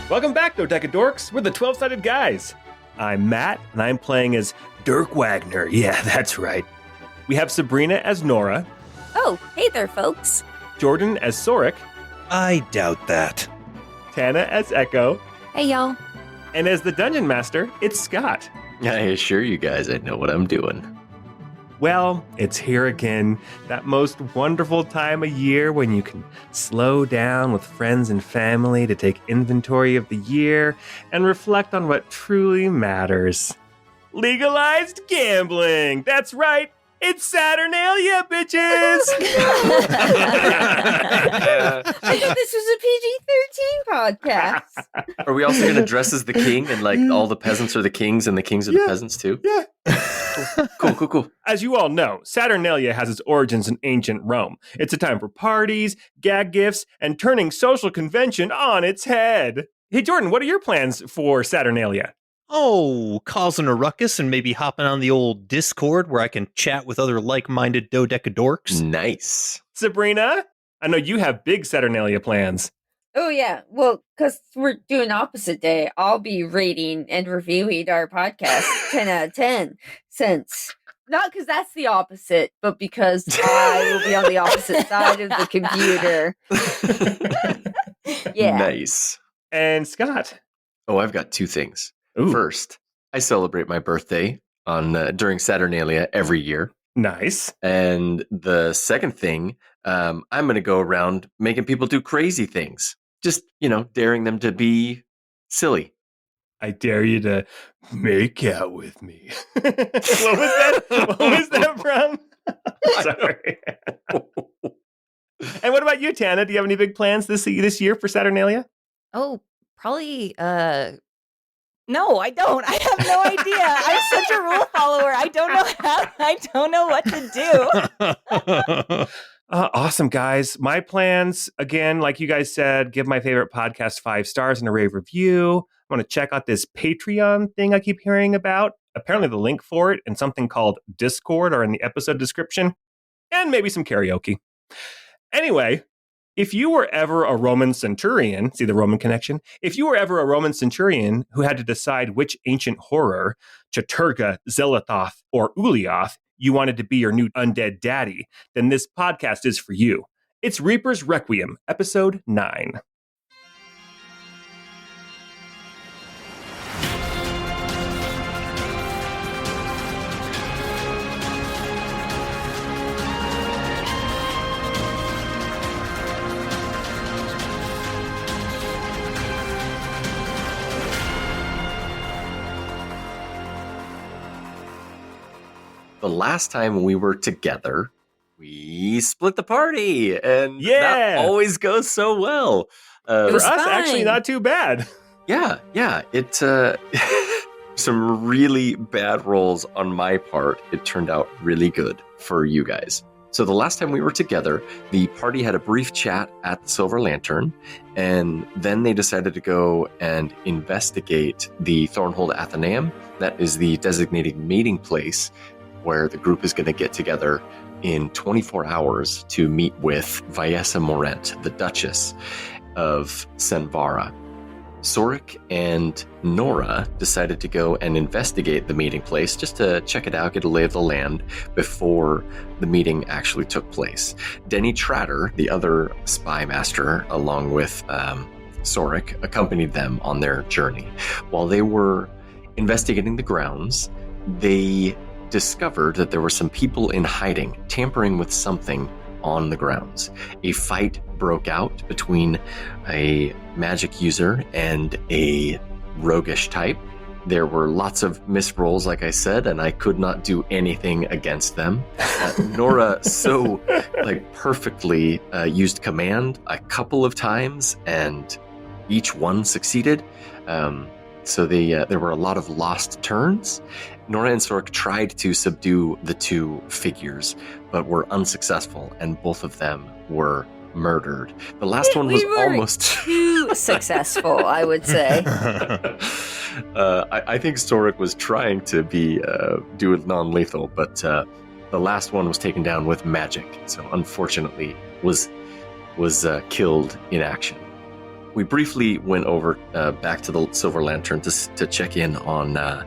Welcome back, Dodecadorks. We're the 12-Sided Guys. I'm Matt, and I'm playing as Dirk Wagner. Yeah, that's right. We have Sabrina as Nora. Oh, hey there, folks. Jordan as Sorric. I doubt that. Tana as Echo. Hey, y'all. And as the Dungeon Master, it's Scott. I assure you guys I know what I'm doing. Well, it's here again, that most wonderful time of year when you can slow down with friends and family to take inventory of the year and reflect on what truly matters. Legalized gambling! That's right! It's Saturnalia, bitches! I thought this was a PG-13 podcast. Are we also going to dress as the king and like all the peasants are the kings and the kings are the peasants too? Yeah. Cool. As you all know, Saturnalia has its origins in ancient Rome. It's a time for parties, gag gifts, and turning social convention on its head. Hey, Jordan, what are your plans for Saturnalia? Oh, causing a ruckus and maybe hopping on the old Discord where I can chat with other like-minded dodecadorks. Nice. Sabrina, I know you have big Saturnalia plans. Oh, yeah. Well, because we're doing opposite day, I'll be rating and reviewing our podcast 10 out of 10. Not because that's the opposite, but because I will be on the opposite side of the computer. Yeah. Nice. And Scott. Oh, I've got two things. Ooh. First, I celebrate my birthday on during Saturnalia every year. Nice. And the second thing, I'm going to go around making people do crazy things. Just, daring them to be silly. I dare you to make out with me. What was that? What was that from? Sorry. And what about you, Tana? Do you have any big plans this year for Saturnalia? Oh, probably, no, I don't. I have no idea. I'm such a rule follower. I don't know what to do. Awesome, guys. My plans, again, like you guys said, give my favorite podcast 5 stars and a rave review. I want to check out this Patreon thing I keep hearing about. Apparently the link for it and something called Discord are in the episode description. And maybe some karaoke. Anyway, if you were ever a Roman centurion, see the Roman connection? If you were ever a Roman centurion who had to decide which ancient horror, Chaturga, Zelothoth, or Ulioth, you wanted to be your new undead daddy, then this podcast is for you. It's Reaper's Requiem, episode 9. The last time we were together, we split the party, and that always goes so well. For us, actually, not too bad. Yeah. It some really bad rolls on my part. It turned out really good for you guys. So the last time we were together, the party had a brief chat at the Silver Lantern, and then they decided to go and investigate the Thornhold Athaneum. That is the designated meeting place where the group is going to get together in 24 hours to meet with Viessa Morent, the Duchess of Senvara. Sorric and Nora decided to go and investigate the meeting place just to check it out, get a lay of the land before the meeting actually took place. Denny Tratter, the other spy master, along with Sorric, accompanied them on their journey. While they were investigating the grounds, they discovered that there were some people in hiding, tampering with something on the grounds. A fight broke out between a magic user and a roguish type. There were lots of misrolls, like I said, and I could not do anything against them. Nora perfectly used command a couple of times, and each one succeeded. So there were a lot of lost turns. Nora and Sorric tried to subdue the two figures, but were unsuccessful, and both of them were murdered. The last one was almost too successful, I would say. I think Sorric was trying to do it non-lethal, but the last one was taken down with magic, so unfortunately was killed in action. we briefly went over back to the Silver Lantern to check in on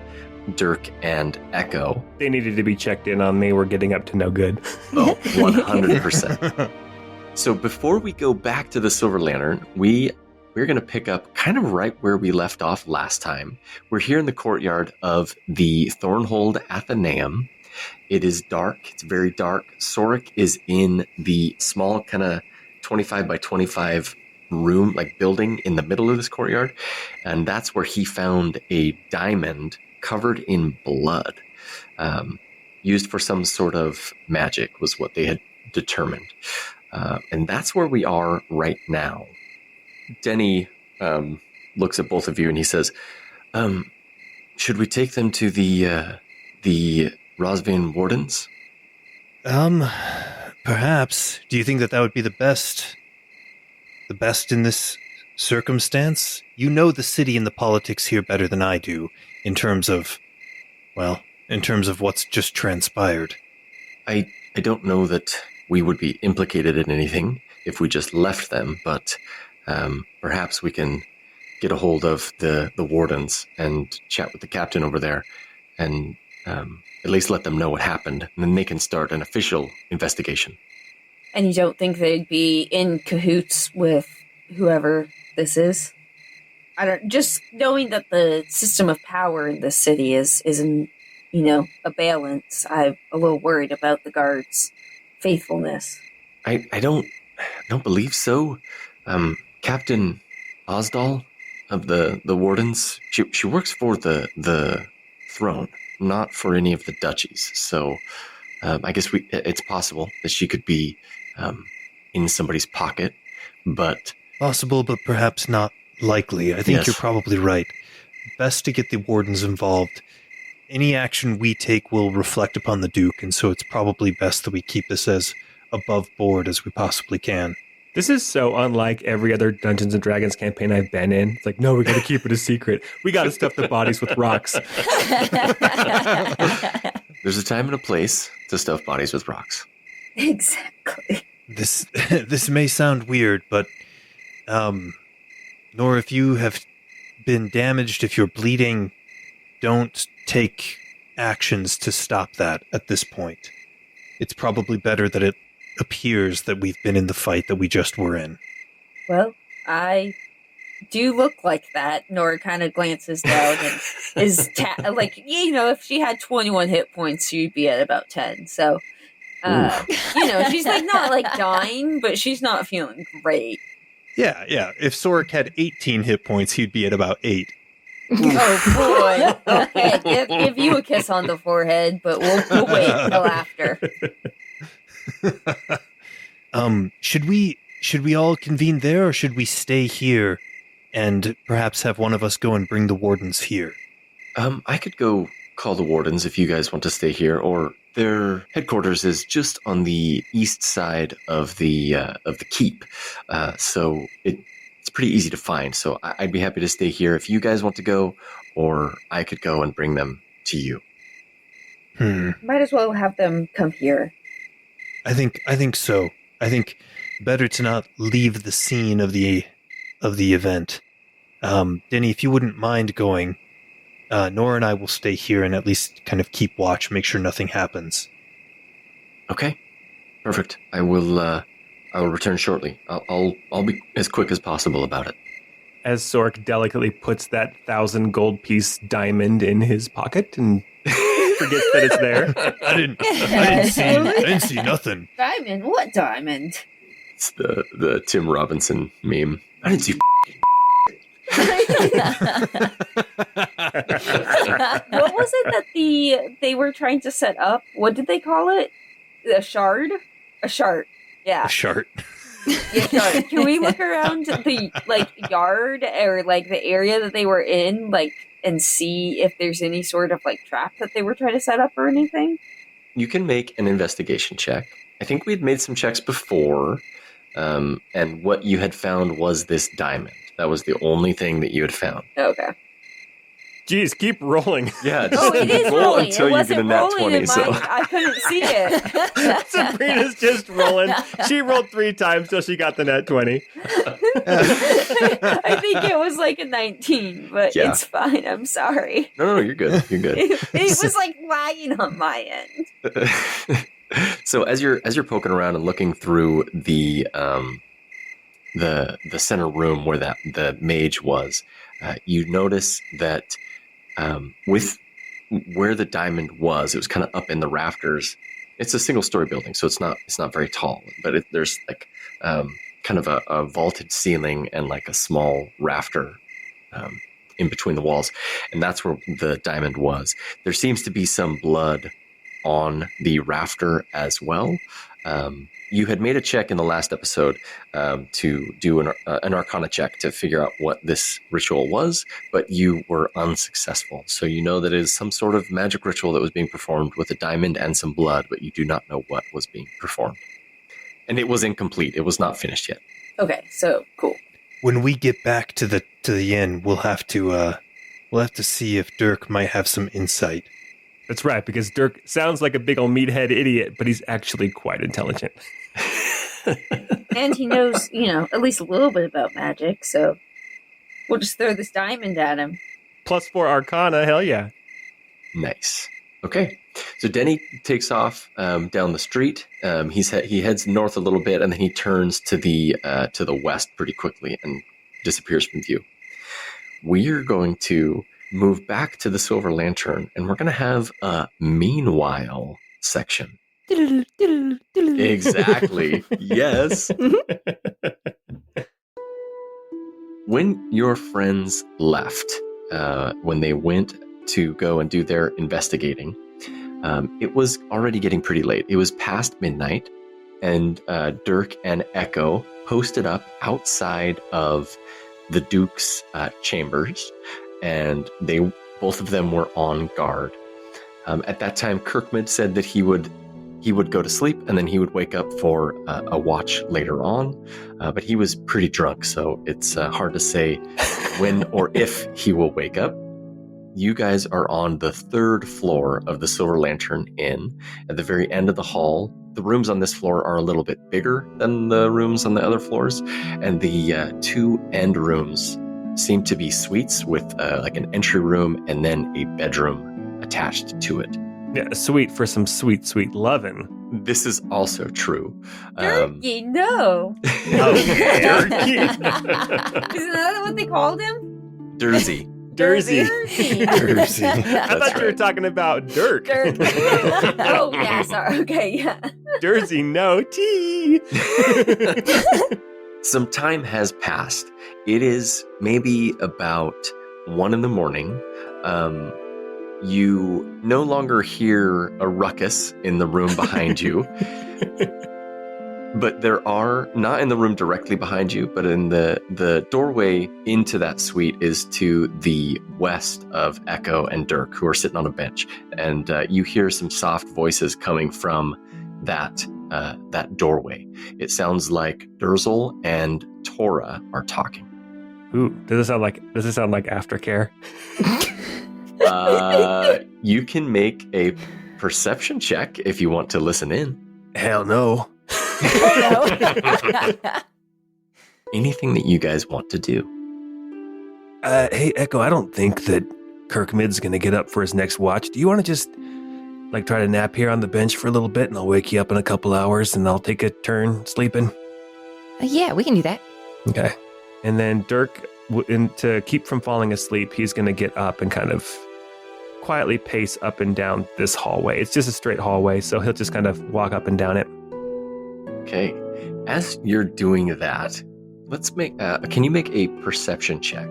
Dirk and Echo. They needed to be checked in on. They were getting up to no good. Oh, 100%. So before we go back to the Silver Lantern, we're going to pick up kind of right where we left off last time. We're here in the courtyard of the Thornhold Athaneum. It is dark. It's very dark. Sorric is in the small kind of 25 by 25 room, like building in the middle of this courtyard. And that's where he found a diamond covered in blood, used for some sort of magic was what they had determined. And that's where we are right now. Denny looks at both of you and he says, should we take them to the Rosvian Wardens? Perhaps. Do you think that would be the best in this circumstance? You know the city and the politics here better than I do in terms of what's just transpired. I don't know that we would be implicated in anything if we just left them, but perhaps we can get a hold of the wardens and chat with the captain over there and at least let them know what happened, and then they can start an official investigation. And you don't think they'd be in cahoots with whoever this is? Just knowing that the system of power in this city is in, a balance, I'm a little worried about the guards' faithfulness. I don't believe so. Captain Osdal of the Wardens, she works for the throne, not for any of the duchies. So I guess it's possible that she could be in somebody's pocket, but... Possible, but perhaps not likely. I think Yes. You're probably right. Best to get the wardens involved. Any action we take will reflect upon the Duke, and so it's probably best that we keep this as above board as we possibly can. This is so unlike every other Dungeons & Dragons campaign I've been in. It's like, no, we got to keep it a secret. We got to stuff the bodies with rocks. There's a time and a place to stuff bodies with rocks. Exactly. This may sound weird, but Nora, if you have been damaged, if you're bleeding, don't take actions to stop that at this point. It's probably better that it appears that we've been in the fight that we just were in. Well, I do look like that. Nora kind of glances down and is if she had 21 hit points, she'd be at about 10. So, she's not dying, but she's not feeling great. Yeah. If Sorric had 18 hit points, he'd be at about 8. Oh boy. Okay, give you a kiss on the forehead, but we'll wait until after. Should we all convene there, or should we stay here and perhaps have one of us go and bring the wardens here? I could go call the wardens if you guys want to stay here, or their headquarters is just on the east side of the keep, so it's pretty easy to find. So I'd be happy to stay here if you guys want to go, or I could go and bring them to you. Might as well have them come here. I think so. I think better to not leave the scene of the event. Denny, if you wouldn't mind going, Nora and I will stay here and at least kind of keep watch, make sure nothing happens. Okay, perfect. I will return shortly. I'll be as quick as possible about it. As Sorric delicately puts that 1,000 gold piece diamond in his pocket and forgets that it's there. I didn't see nothing. Diamond? What diamond? It's the Tim Robinson meme. I didn't see. What was it that they were trying to set up? What did they call it? A shard? A shard. Yeah. A shart. Yeah, shard. Can we look around the yard or the area that they were in, and see if there's any sort of trap that they were trying to set up or anything? You can make an investigation check. I think we'd made some checks before, and what you had found was this diamond. That was the only thing that you had found. Okay. Jeez, keep rolling. Yeah, just Oh, it is roll rolling. until It you wasn't get a nat rolling 20. in So mine. I couldn't see it. Sabrina's just rolling. She rolled 3 times till she got the net 20. I think it was like a 19, but Yeah. it's fine. I'm sorry. no, you're good. You're good. It was like lagging on my end. So as you're poking around and looking through the center room where the mage was, you notice that with where the diamond was, it was kind of up in the rafters. It's a single-story building, so it's not very tall, but there's like kind of a vaulted ceiling and like a small rafter in between the walls, and that's where the diamond was. There seems to be some blood on the rafter as well. You had made a check in the last episode to do an Arcana check to figure out what this ritual was, but you were unsuccessful. So you know that it is some sort of magic ritual that was being performed with a diamond and some blood, but you do not know what was being performed. And it was incomplete. It was not finished yet. Okay, so cool. When we get back to the inn, we'll have to see if Dirk might have some insight. That's right, because Dirk sounds like a big old meathead idiot, but he's actually quite intelligent. And he knows, at least a little bit about magic, so we'll just throw this diamond at him. +4 Arcana, hell yeah. Nice. Okay. So Denny takes off down the street. He heads north a little bit, and then he turns to the west pretty quickly and disappears from view. We're going to move back to the Silver Lantern, and we're going to have a meanwhile section. Exactly. Yes. When your friends left, when they went to go and do their investigating, it was already getting pretty late. It was past midnight, and Dirk and Echo posted up outside of the Duke's chambers, and both of them were on guard. At that time, Kirkman said that he would go to sleep, and then he would wake up for a watch later on, but he was pretty drunk, so it's hard to say when or if he will wake up. You guys are on the 3rd floor of the Silver Lantern Inn. At the very end of the hall, the rooms on this floor are a little bit bigger than the rooms on the other floors, and the 2 end rooms seem to be suites with like an entry room and then a bedroom attached to it. Yeah, a suite for some sweet, sweet lovin'. This is also true. Dirky, no. Dirky. Isn't that what they called him? Dursey. Dursey. Dursey. I thought you were talking about Dirk. Dirk. Oh, yeah, sorry. Okay, yeah. Dursey, no tea. Some time has passed. It is maybe about 1 a.m. You no longer hear a ruckus in the room behind you. But there are, not in the room directly behind you, but in the doorway into that suite is to the west of Echo and Dirk, who are sitting on a bench. And you hear some soft voices coming from that doorway. It sounds like Durzel and Tora are talking. Ooh, does it sound like aftercare? You can make a perception check if you want to listen in. Hell no. Anything that you guys want to do. Hey, Echo, I don't think that Kirkmid's going to get up for his next watch. Do you want to just try to nap here on the bench for a little bit, and I'll wake you up in a couple hours and I'll take a turn sleeping? Yeah, we can do that. Okay. And then Dirk, to keep from falling asleep, he's going to get up and kind of quietly pace up and down this hallway. It's just a straight hallway, so he'll just kind of walk up and down it. Okay. As you're doing that, let's make. Can you make a perception check?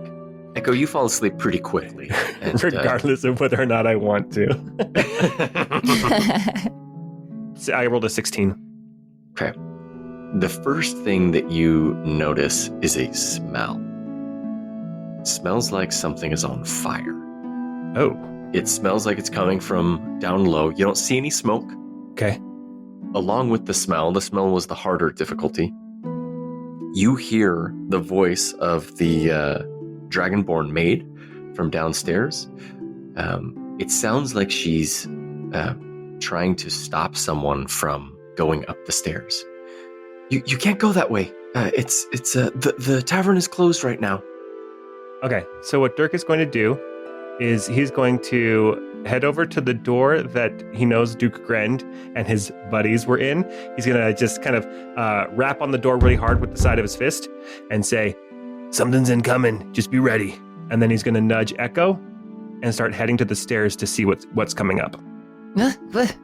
Echo, you fall asleep pretty quickly. And, regardless of whether or not I want to. So I rolled a 16. Okay. The first thing that you notice is a smell. It smells like something is on fire. Oh. It smells like it's coming from down low. You don't see any smoke. Okay. Along with the smell was the harder difficulty. You hear the voice of the Dragonborn maid from downstairs. It sounds like she's trying to stop someone from going up the stairs. You can't go that way. The tavern is closed right now. Okay, so what Dirk is going to do is he's going to head over to the door that he knows Duke Grend and his buddies were in. He's going to just kind of rap on the door really hard with the side of his fist and say, "Something's incoming, just be ready." And then he's going to nudge Echo and start heading to the stairs to see what's coming up. What?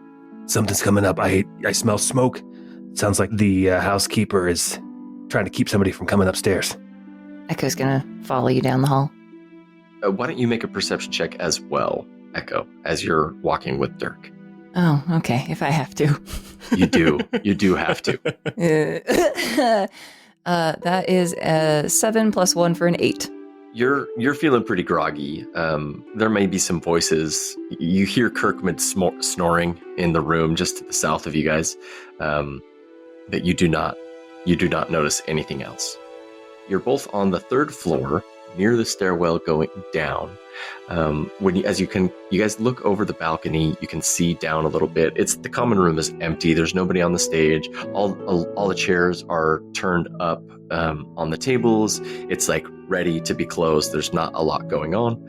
Something's coming up. I smell smoke. Sounds like the housekeeper is trying to keep somebody from coming upstairs. Echo's gonna follow you down the hall. Why don't you make a perception check as well, Echo, as you're walking with Dirk? Oh, okay, if I have to. You do. You do have to. That is a 7 + 1 for an 8. You're feeling pretty groggy. There may be some voices. You hear Kirkman snoring in the room just to the south of you guys, but you do not notice anything else. You're both on the 3rd floor near the stairwell going down. You guys look over the balcony, you can see down a little bit. The common room is empty. There's nobody on the stage. All the chairs are turned up on the tables. It's like ready to be closed. There's not a lot going on.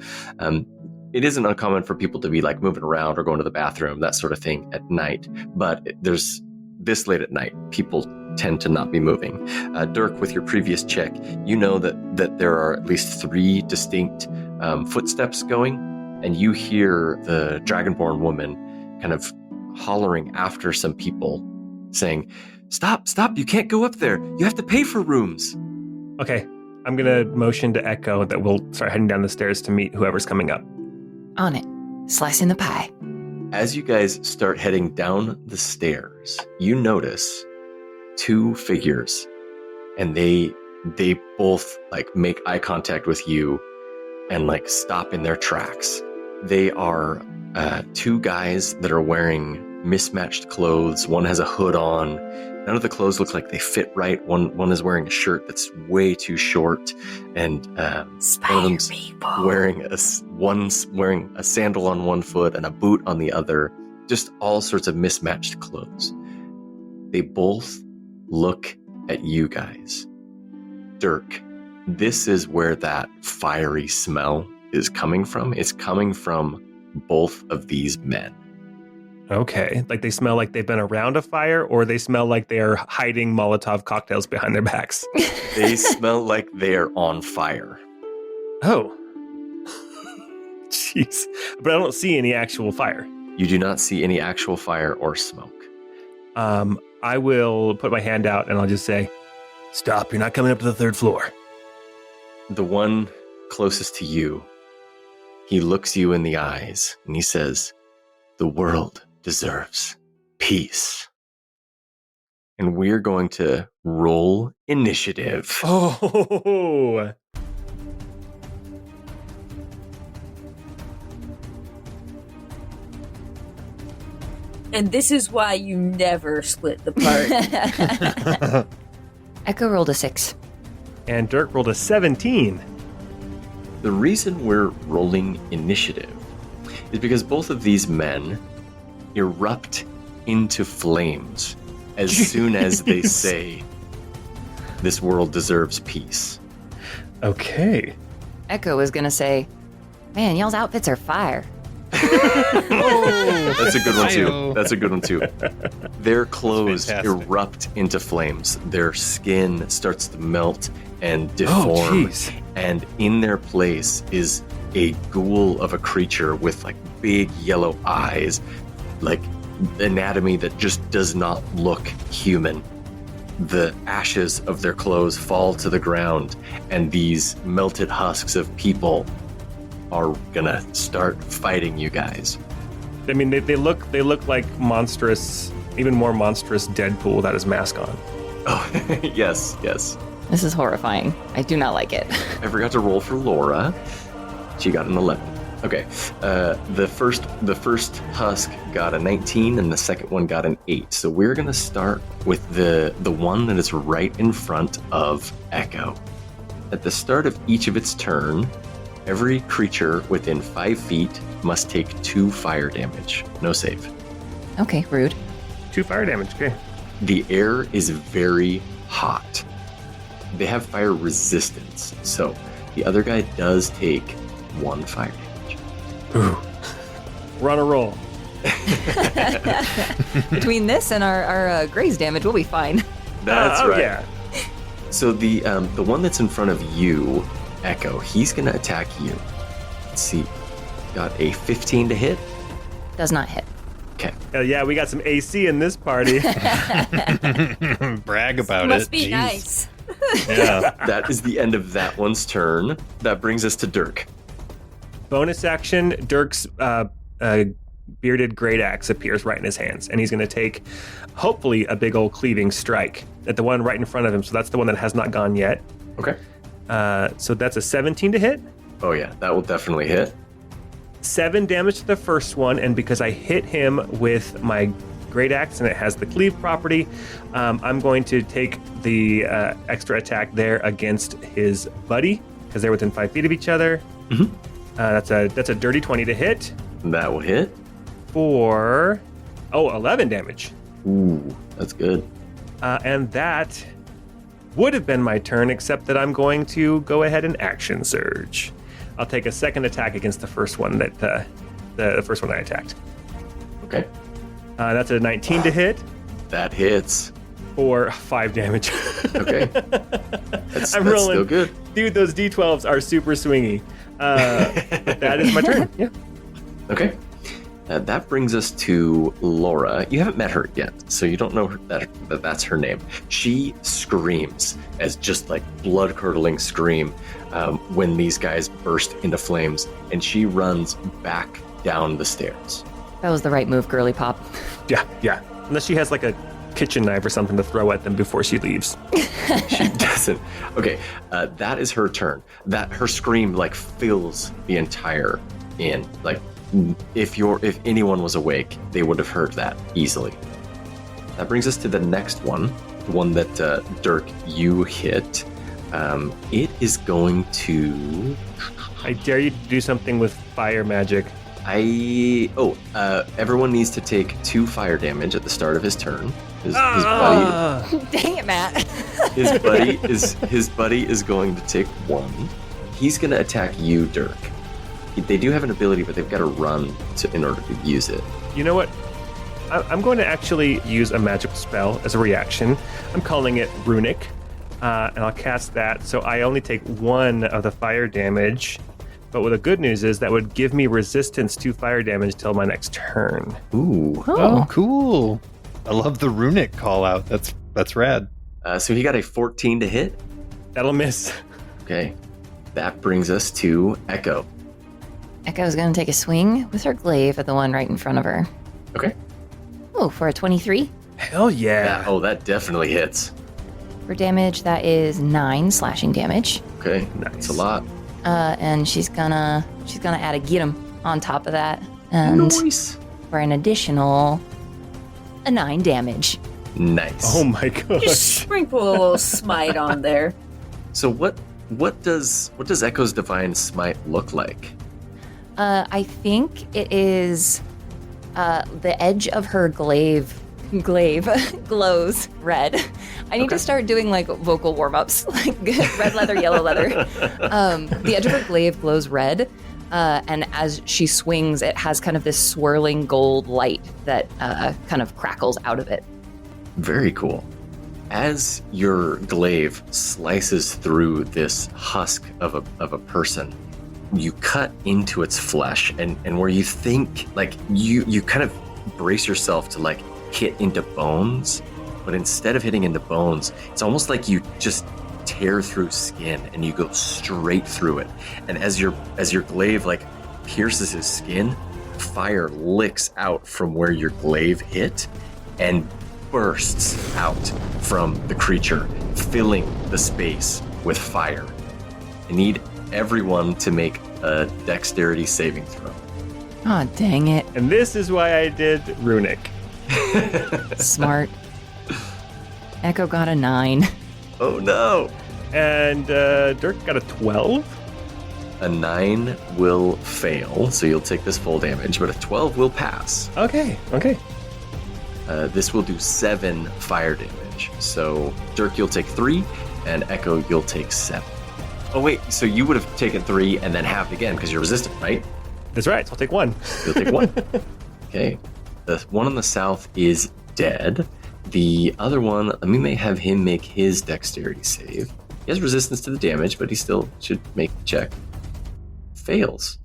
It isn't uncommon for people to be like moving around or going to the bathroom, that sort of thing at night. But there's this late at night, people tend to not be moving. Dirk, with your previous check, you know that there are at least 3 distinct footsteps going, and you hear the Dragonborn woman kind of hollering after some people, saying, Stop, you can't go up there. You have to pay for rooms. Okay, I'm going to motion to Echo that we'll start heading down the stairs to meet whoever's coming up. On it. Slicing the pie. As you guys start heading down the stairs, you notice 2 figures, and they both like make eye contact with you and like stop in their tracks. They are 2 guys that are wearing mismatched clothes. One has a hood on. None of the clothes look like they fit right. One is wearing a shirt that's way too short, and one of them's wearing a sandal on one foot and a boot on the other. Just all sorts of mismatched clothes. They both look at you guys. Dirk, this is where that fiery smell is coming from. It's coming from both of these men. Okay, like they smell like they've been around a fire, or they smell like they are hiding Molotov cocktails behind their backs? They smell like they are on fire. Oh. Jeez. But I don't see any actual fire. You do not see any actual fire or smoke. I will put my hand out and I'll just say, "Stop, you're not coming up to the 3rd floor." The one closest to you, he looks you in the eyes and he says, "The world deserves peace." And we're going to roll initiative. Oh. And this is why you never split the party. Echo rolled a 6. And Dirk rolled a 17. The reason we're rolling initiative is because both of these men erupt into flames as soon as they say, "This world deserves peace." Okay. Echo was gonna say, "Man, y'all's outfits are fire." That's a good one too. Hi-yo. That's a good one too. Their clothes fantastic. erupt into flames. Their skin starts to melt and Oh, deform. jeez. And in their place is a ghoul of a creature with like big yellow eyes, like anatomy that just does not look human. The ashes of their clothes fall to the ground, and these melted husks of people are gonna start fighting you guys. I mean, they look like monstrous, even more monstrous Deadpool without his mask on. Oh, yes. This is horrifying. I do not like it. I forgot to roll for Laura. She got an 11. Okay. The first husk got a 19, and the second one got an 8. So we're gonna start with the one that is right in front of Echo. At the start of each of its turn, Every creature within 5 feet must take 2 fire damage. No save. Okay, rude. 2 fire damage. Okay. The air is very hot. They have fire resistance, so the other guy does take 1 fire damage. Ooh. We're on a roll. Between this and our graze damage, we'll be fine. That's right. Yeah. So the one that's in front of you, Echo, he's gonna attack you. Let's see. Got a 15 to hit. Does not hit. Okay. Yeah, we got some AC in this party. Brag about Must it. be Jeez. nice. Yeah. That is the end of that one's turn. That brings us to Dirk. Bonus action, Dirk's bearded great axe appears right in his hands, and he's going to take, hopefully, a big old cleaving strike at the one right in front of him. So that's the one that has not gone yet. Okay. So that's a 17 to hit. Oh yeah, that will definitely hit. 7 damage to the first one, and because I hit him with my great axe and it has the cleave property, I'm going to take the extra attack there against his buddy because they're within 5 feet of each other. Mhm. That's a dirty 20 to hit That will hit. for 11 damage. Ooh, that's good. And that would have been my turn, except that I'm going to go ahead and action surge. I'll take a second attack against the first one that the first one I attacked. Okay. That's a 19 to hit That hits. for 5 damage. Okay. That's I'm rolling. rolling. Still good. Dude, those D12s are super swingy. But that is my turn. Yeah. Okay. That brings us to Laura. You haven't met her yet, so you don't know that's her name. She screams as just like blood-curdling scream when these guys burst into flames, and she runs back down the stairs. That was the right move, girly pop. Yeah. Unless she has like a kitchen knife or something to throw at them before she leaves. She doesn't. Okay, that is her turn. That her scream like fills the entire inn. Like if anyone was awake, they would have heard that easily. That brings us to the next one, the one that Dirk, you hit. It is going to. I dare you to do something with fire magic. Everyone needs to take 2 fire damage at the start of his turn. His Dang it, Matt. buddy is going to take 1. He's going to attack you, Dirk. They do have an ability, but they've got to run in order to use it. You know what? I'm going to actually use a magical spell as a reaction. I'm calling it Runic, and I'll cast that. So I only take 1 of the fire damage. But what the good news is that would give me resistance to fire damage till my next turn. Ooh. Oh, cool. I love the runic call out. That's rad. So he got a 14 to hit. That'll miss. Okay. That brings us to Echo. Echo's going to take a swing with her glaive at the one right in front of her. Okay. Oh, for a 23. Hell yeah. That definitely hits. For damage, that is 9 slashing damage. Okay. Nice. That's a lot. And she's gonna add a get 'em on top of that. And Nice. for an additional 9 damage. Nice. Oh my Just gosh. sprinkle a little smite on there. So what does Echo's divine smite look like? I think it is the edge of her glaive glows red. I need to start doing like vocal warm-ups, like red leather, yellow leather. The edge of her glaive glows red, and as she swings, it has kind of this swirling gold light that kind of crackles out of it. Very cool. As your glaive slices through this husk of a person, you cut into its flesh, and where you think like you kind of brace yourself to like hit into bones, but instead of hitting into bones, it's almost like you just tear through skin and you go straight through it. And as your glaive like pierces his skin, fire licks out from where your glaive hit and bursts out from the creature, filling the space with fire. I need everyone to make a dexterity saving throw. Aw, dang it. And this is why I did Runic. Smart. Echo got a 9. Oh no! And Dirk got a 12. A 9 will fail, so you'll take this full damage, but a 12 will pass. Okay. This will do 7 fire damage. So, Dirk, you'll take 3, and Echo, you'll take 7. Oh, wait, so you would have taken 3 and then halved again because you're resistant, right? That's right. So I'll take 1. You'll take 1. Okay. The one on the south is dead. The other one, let me have him make his dexterity save. He has resistance to the damage, but he still should make the check. Fails.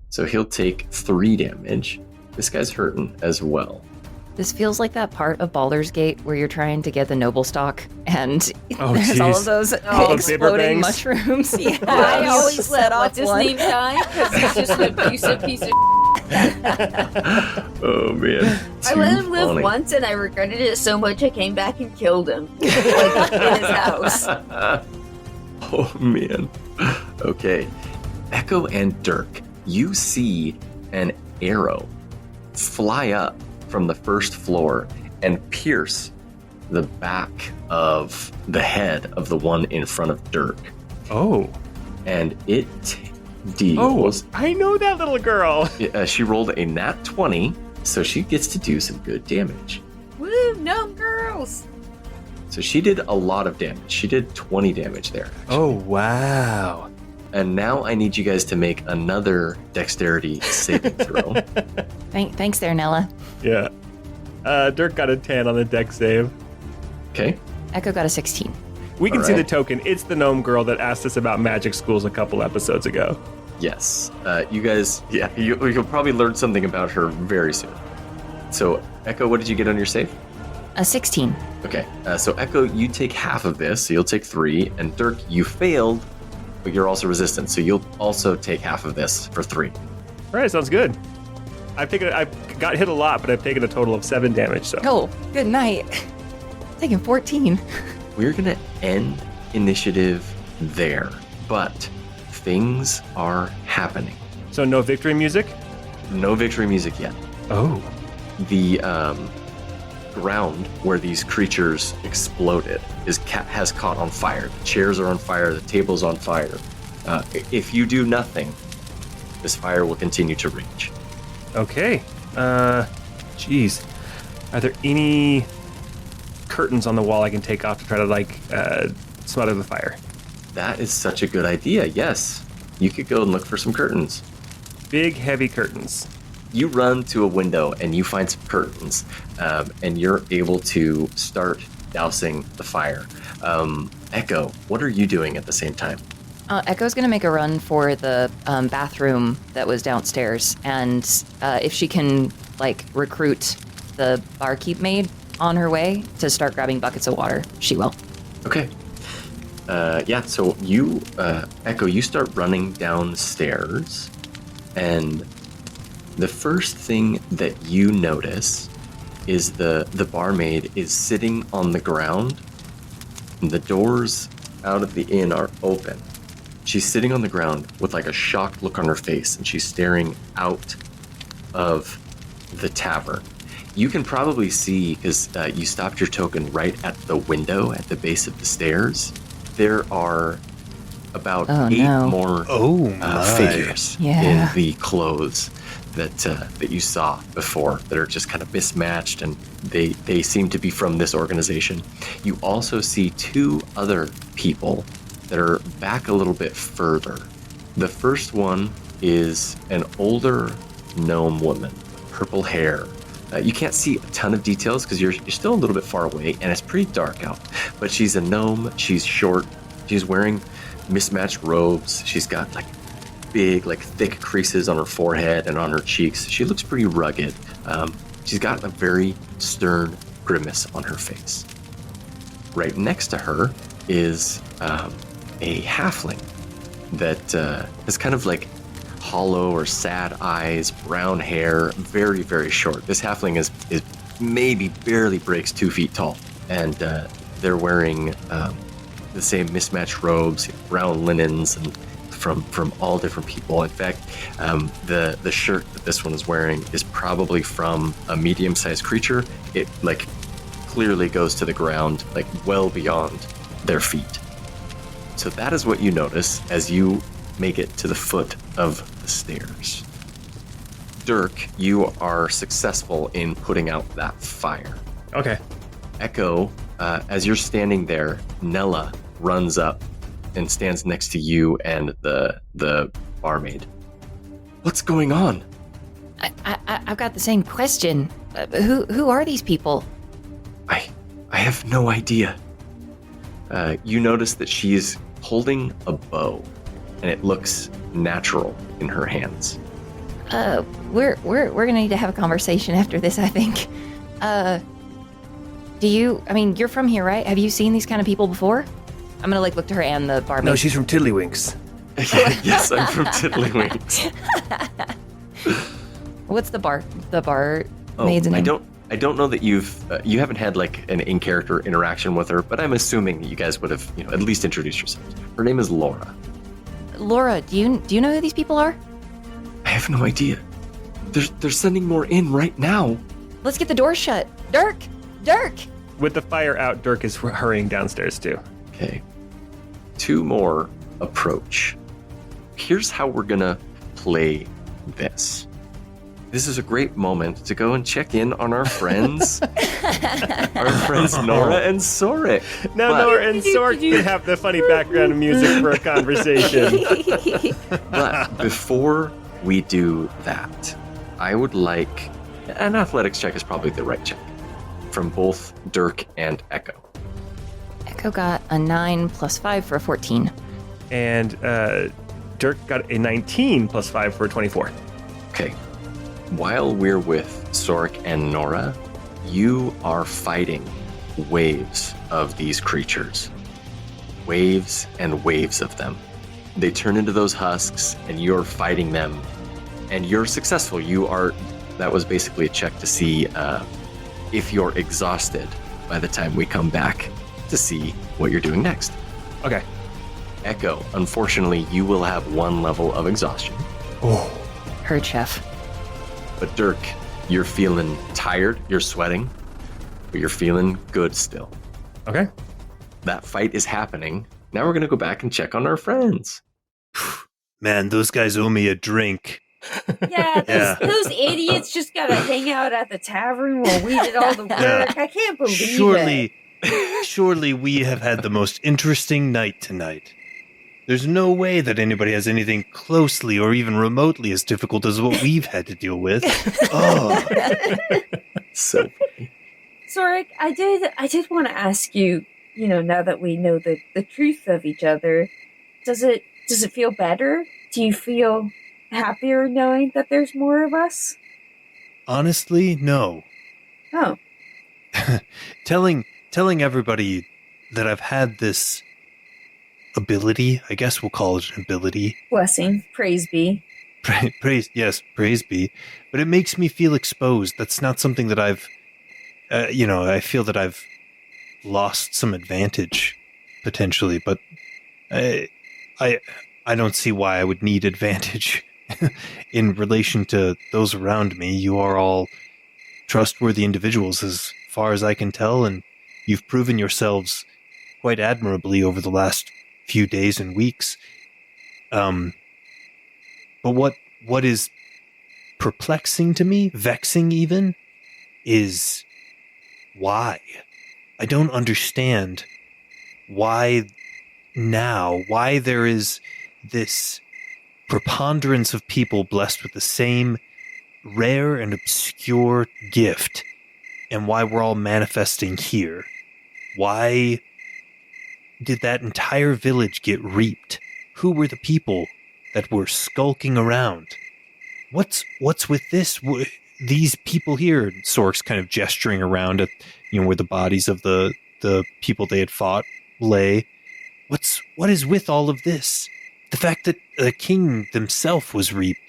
So he'll take 3 damage. This guy's hurting as well. This feels like that part of Baldur's Gate where you're trying to get the noble stock and Oh, there's all of those those saber exploding bangs. mushrooms. Yeah, I you always set let off what's his one. name die because he's just an abusive piece of. Oh, man. I let him live funny. once, and I regretted it so much. I came back and killed him, like in his house. Oh, man. Okay. Echo and Dirk, you see an arrow fly up from the first floor and pierce the back of the head of the one in front of Dirk. Oh. And it Oh, deals. I know that little girl. She rolled a nat 20, so she gets to do some good damage. Woo, gnome girls! So she did a lot of damage. She did 20 damage there. Oh, wow. And now I need you guys to make another dexterity saving throw. Thanks there, Nella. Yeah. Dirk got a 10 on the dex save. Okay. Echo got a 16. We can All see the right. token. It's the gnome girl that asked us about magic schools a couple episodes ago. Yes. You guys, you'll probably learn something about her very soon. So, Echo, what did you get on your save? A 16. Okay. So, Echo, you take half of this, so you'll take 3. And Dirk, you failed, but you're also resistant, so you'll also take half of this for 3. All right, sounds good. I've got hit a lot, but I've taken a total of 7 damage. So Oh, good night. Taking 14. We're going to end initiative there, but things are happening. So no victory music. No victory music yet. Oh. The ground where these creatures exploded has caught on fire. The chairs are on fire. The table's on fire. If you do nothing, this fire will continue to rage. Okay. Geez. Are there any curtains on the wall I can take off to try to smother the fire? That is such a good idea. Yes, you could go and look for some curtains. Big, heavy curtains. You run to a window and you find some curtains, and you're able to start dousing the fire. Echo, what are you doing at the same time? Echo's going to make a run for the bathroom that was downstairs, and if she can, recruit the barkeep maid on her way to start grabbing buckets of water, she will. Okay. So you, Echo, you start running downstairs, and the first thing that you notice is the barmaid is sitting on the ground, and the doors out of the inn are open. She's sitting on the ground with a shocked look on her face, and she's staring out of the tavern. You can probably see, because you stopped your token right at the window at the base of the stairs, there are about 8 more figures in the clothes that you saw before that are just kind of mismatched, and they seem to be from this organization. You also see 2 other people that are back a little bit further. The first one is an older gnome woman, purple hair. You can't see a ton of details because you're still a little bit far away, and it's pretty dark out. But she's a gnome. She's short. She's wearing mismatched robes. She's got big, thick creases on her forehead and on her cheeks. She looks pretty rugged. She's got a very stern grimace on her face. Right next to her is a halfling that is kind of hollow or sad eyes, brown hair, very, very short. This halfling is maybe barely breaks 2 feet tall, and they're wearing the same mismatched robes, brown linens, and from all different people. In fact, the shirt that this one is wearing is probably from a medium-sized creature. It clearly goes to the ground, well beyond their feet. So that is what you notice as you make it to the foot of the stairs. Dirk, you are successful in putting out that fire. Okay. Echo, as you're standing there, Nella runs up and stands next to you and the barmaid. What's going on? I've got the same question. Who are these people? I have no idea. You notice that she's holding a bow, and it looks natural in her hands. We're gonna need to have a conversation after this, I think. You're from here, right? Have you seen these kind of people before? I'm gonna look to her and the barmaid. No, she's from Tiddlywinks. Yes, I'm from Tiddlywinks. What's the bar maid's name? I don't know that you haven't had like an in-character interaction with her, but I'm assuming that you guys would have, at least introduced yourselves. Her name is Laura. Laura, do you know who these people are? I have no idea. They're sending more in right now. Let's get the door shut. Dirk! With the fire out, Dirk is hurrying downstairs too. Okay. 2 more approach. Here's how we're gonna play this. This is a great moment to go and check in on our friends. Our friends Nora and Sorric. Now Nora and Sork can have the funny background music for a conversation. But before we do that, I would like an athletics check is probably the right check from both Dirk and Echo. Echo got a 9 plus 5 for a 14. And Dirk got a 19 plus 5 for a 24. Okay. While we're with Sorric and Nora, you are fighting waves of these creatures. Waves and waves of them. They turn into those husks, and you're fighting them. And you're successful. That was basically a check to see if you're exhausted by the time we come back to see what you're doing next. Okay. Echo, unfortunately, you will have 1 level of exhaustion. Oh. Heard, Chef. But Dirk, you're feeling tired, you're sweating, but you're feeling good still. Okay. That fight is happening. Now we're going to go back and check on our friends. Man, those guys owe me a drink. Yeah, those idiots just gotta hang out at the tavern while we did all the work. Yeah. I can't believe it. Surely we have had the most interesting night tonight. There's no way that anybody has anything closely or even remotely as difficult as what we've had to deal with. Oh. So funny. Sorric, I did want to ask you, now that we know the truth of each other, does it feel better? Do you feel happier knowing that there's more of us? Honestly, no. Oh. Telling everybody that I've had this ability, I guess we'll call it an ability. Blessing. Praise be. Praise be. But it makes me feel exposed. That's not something that I've, I feel that I've lost some advantage, potentially, but I don't see why I would need advantage in relation to those around me. You are all trustworthy individuals as far as I can tell, and you've proven yourselves quite admirably over the last few days and weeks. But what is perplexing to me, vexing even, is why. I don't understand why there is this preponderance of people blessed with the same rare and obscure gift, and why we're all manifesting here. Why did that entire village get reaped? Who were the people that were skulking around? What's with this? These people here, Sork's kind of gesturing around at, where the bodies of the people they had fought lay. What is with all of this? The fact that the king himself was reaped.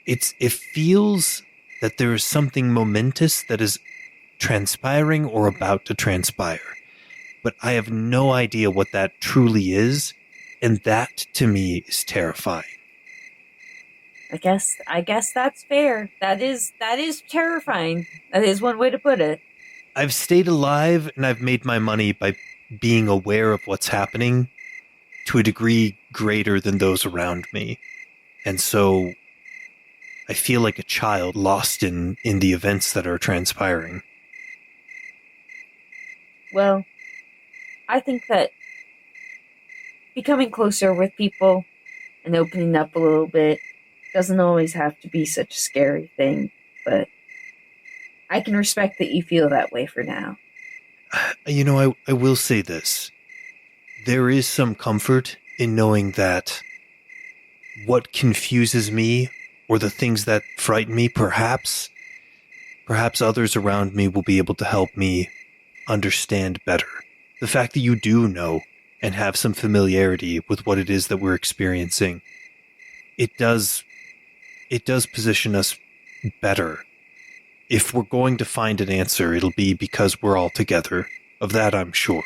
It feels that there is something momentous that is transpiring or about to transpire. But I have no idea what that truly is, and that to me is terrifying. I guess that's fair. That is terrifying. That is one way to put it. I've stayed alive and I've made my money by being aware of what's happening to a degree greater than those around me. And so I feel like a child lost in the events that are transpiring. Well, I think that becoming closer with people and opening up a little bit doesn't always have to be such a scary thing, but I can respect that you feel that way for now. You know, I will say this. There is some comfort in knowing that what confuses me or the things that frighten me, perhaps others around me will be able to help me understand better. The fact that you do know and have some familiarity with what it is that we're experiencing, it does position us better. If we're going to find an answer, it'll be because we're all together. Of that, I'm sure.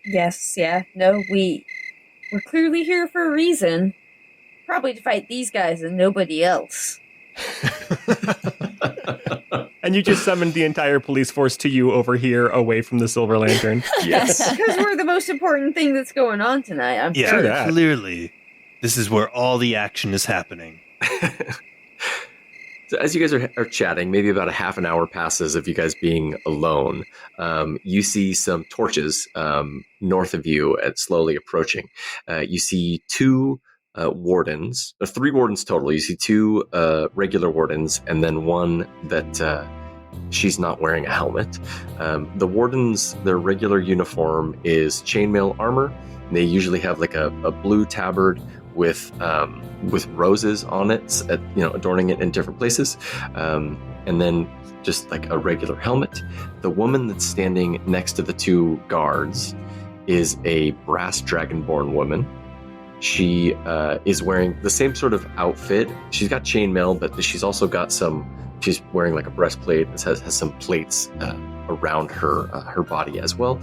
Yes, yeah, no, we're clearly here for a reason. Probably to fight these guys and nobody else. And you just summoned the entire police force to you over here, away from the Silver Lantern. Yes. Because we're the most important thing that's going on tonight. I'm Yeah, sure. that. clearly, this is where all the action is happening. So as you guys are chatting, maybe about a half an hour passes of you guys being alone. You see some torches north of you and slowly approaching. You see two wardens, or three wardens total. You see two regular wardens and then one that she's not wearing a helmet. The wardens, their regular uniform is chainmail armor. And they usually have like a blue tabard with roses on it, adorning it in different places, and then just like a regular helmet. The woman that's standing next to the two guards is a brass dragonborn woman. She is wearing the same sort of outfit. She's got chainmail, but she's also got she's wearing like a breastplate that has some plates around her body as well.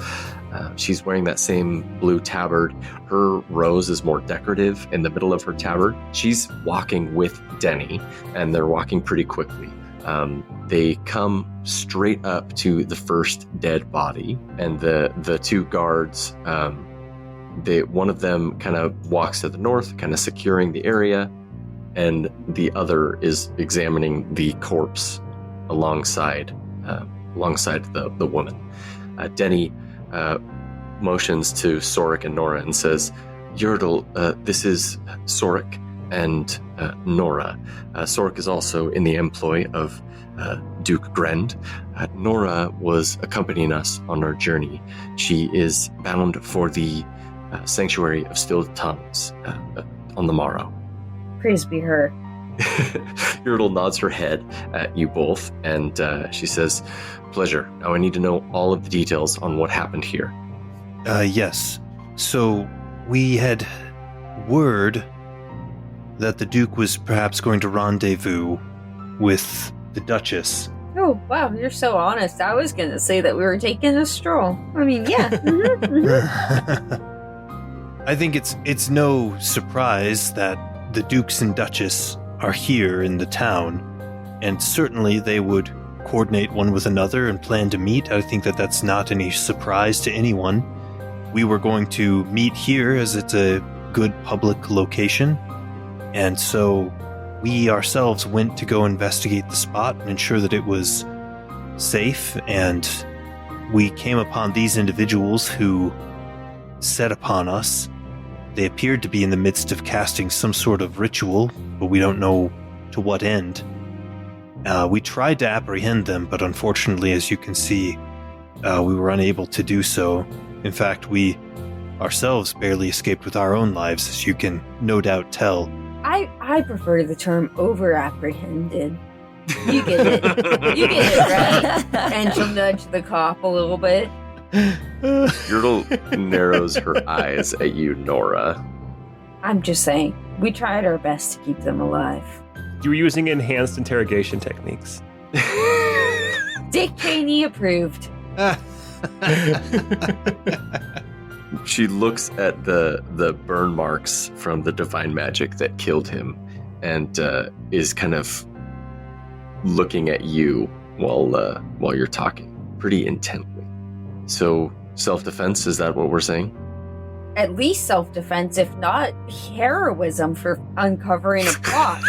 She's wearing that same blue tabard. Her rose is more decorative in the middle of her tabard. She's walking with Denny, and they're walking pretty quickly. They come straight up to the first dead body, and the two guards, one of them kind of walks to the north, kind of securing the area, and the other is examining the corpse alongside the woman. Denny motions to Sorric and Nora and says, Yurdle, this is Sorric and Nora. Sorric is also in the employ of Duke Grend. Nora was accompanying us on our journey. She is bound for the Sanctuary of Stilled Tongues on the morrow. Praise be her. Yurdle nods her head at you both, and she says, pleasure. Now I need to know all of the details on what happened here. Yes. So we had word that the Duke was perhaps going to rendezvous with the Duchess. Oh, wow, you're so honest. I was going to say that we were taking a stroll. I mean, yeah. Mhm. I think it's no surprise that the Dukes and Duchess are here in the town, and certainly they would coordinate one with another and plan to meet. I think that's not any surprise to anyone. We were going to meet here as it's a good public location, and so we ourselves went to go investigate the spot and ensure that it was safe, and we came upon these individuals who set upon us. They appeared to be in the midst of casting some sort of ritual, but we don't know to what end. We tried to apprehend them, but unfortunately, as you can see, we were unable to do so. In fact, we ourselves barely escaped with our own lives, as you can no doubt tell. I prefer the term over-apprehended. You get it. You get it, right? And she'll nudge the cop a little bit. Yurdle narrows her eyes at you, Nora. I'm just saying, we tried our best to keep them alive. You were using enhanced interrogation techniques. Dick Cheney approved. She looks at the burn marks from the divine magic that killed him, and is kind of looking at you while you're talking pretty intently. So, self-defense, is that what we're saying? at least self-defense, if not heroism, for uncovering a plot.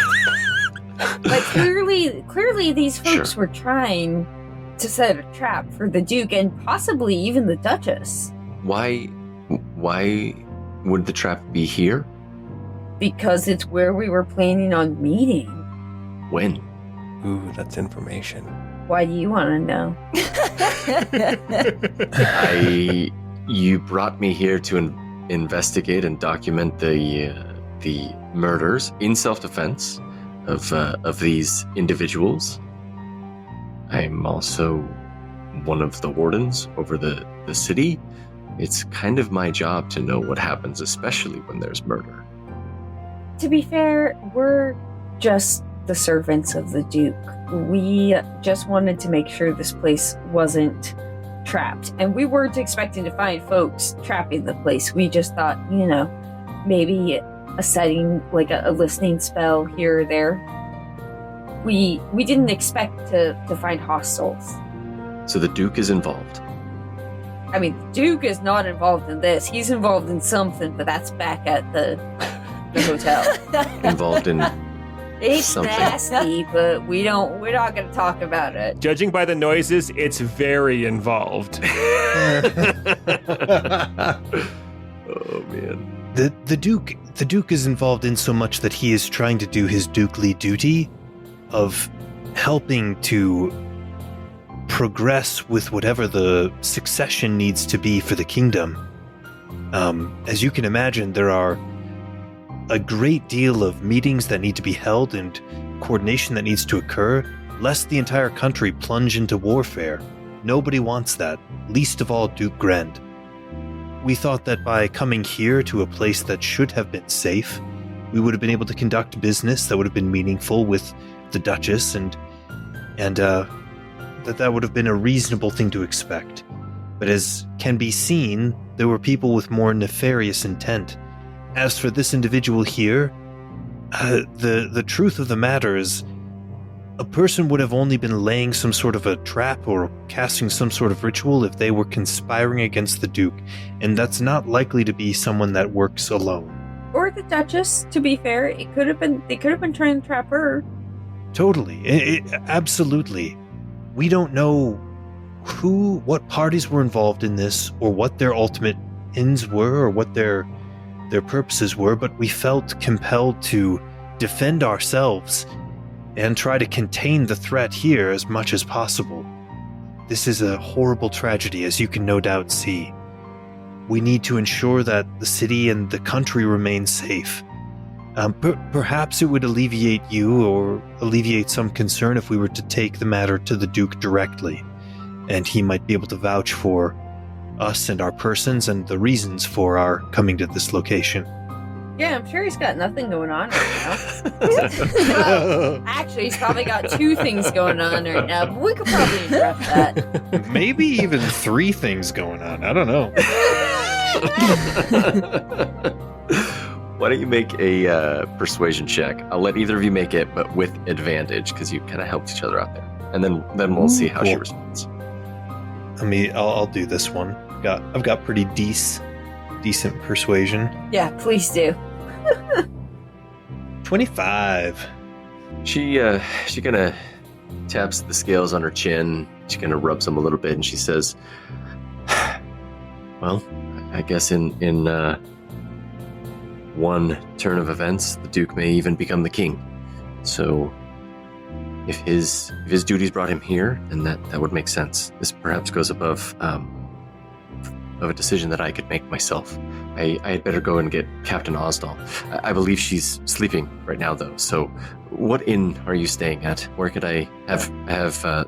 Like, clearly these folks were trying to set a trap for the Duke and possibly even the Duchess. Why would the trap be here? Because it's where we were planning on meeting. When? Ooh, that's information. Why do you want to know? You brought me here to investigate and document the murders in self-defense of these individuals. I'm also one of the wardens over the city. It's kind of my job to know what happens, especially when there's murder. To be fair, we're just the servants of the Duke. We just wanted to make sure this place wasn't trapped. And we weren't expecting to find folks trapping the place. We just thought, maybe a setting, like a listening spell here or there. We didn't expect to find hostiles. So the Duke is involved. I mean, the Duke is not involved in this. He's involved in something, but that's back at the hotel. Involved in It's something. nasty, but we're not going to talk about it. Judging by the noises, it's very involved. Oh man. The Duke is involved in so much that he is trying to do his dukedly duty of helping to progress with whatever the succession needs to be for the kingdom. As you can imagine, there are a great deal of meetings that need to be held and coordination that needs to occur, lest the entire country plunge into warfare. Nobody wants that, least of all Duke Grend. We thought that by coming here to a place that should have been safe, we would have been able to conduct business that would have been meaningful with the Duchess, and that would have been a reasonable thing to expect. But as can be seen, there were people with more nefarious intent. As for this individual here, the truth of the matter is, a person would have only been laying some sort of a trap or casting some sort of ritual if they were conspiring against the Duke, and that's not likely to be someone that works alone. Or the Duchess, to be fair. They could have been trying to trap her. Totally. Absolutely. We don't know what parties were involved in this, or what their ultimate ends were, or what their purposes were, but we felt compelled to defend ourselves and try to contain the threat here as much as possible. This is a horrible tragedy, as you can no doubt see. We need to ensure that the city and the country remain safe. Perhaps it would alleviate you or alleviate some concern if we were to take the matter to the Duke directly, and he might be able to vouch for us and our persons and the reasons for our coming to this location. Yeah, I'm sure he's got nothing going on right now. Well, actually, he's probably got two things going on right now, but we could probably interrupt that. Maybe even 3 things going on. I don't know. Why don't you make a persuasion check? I'll let either of you make it, but with advantage, because you kind of helped each other out there. And then we'll see how she responds. I'll do this one. I've got pretty decent persuasion. Yeah, please do. 25. She kind of taps the scales on her chin. She kind of rubs them a little bit, and she says, "Well, I guess in one turn of events, the Duke may even become the king. So, if his duties brought him here, then that would make sense. This perhaps goes above of a decision that I could make myself. I had better go and get Captain Osdal. I believe she's sleeping right now, though. So, what inn are you staying at? Where could I have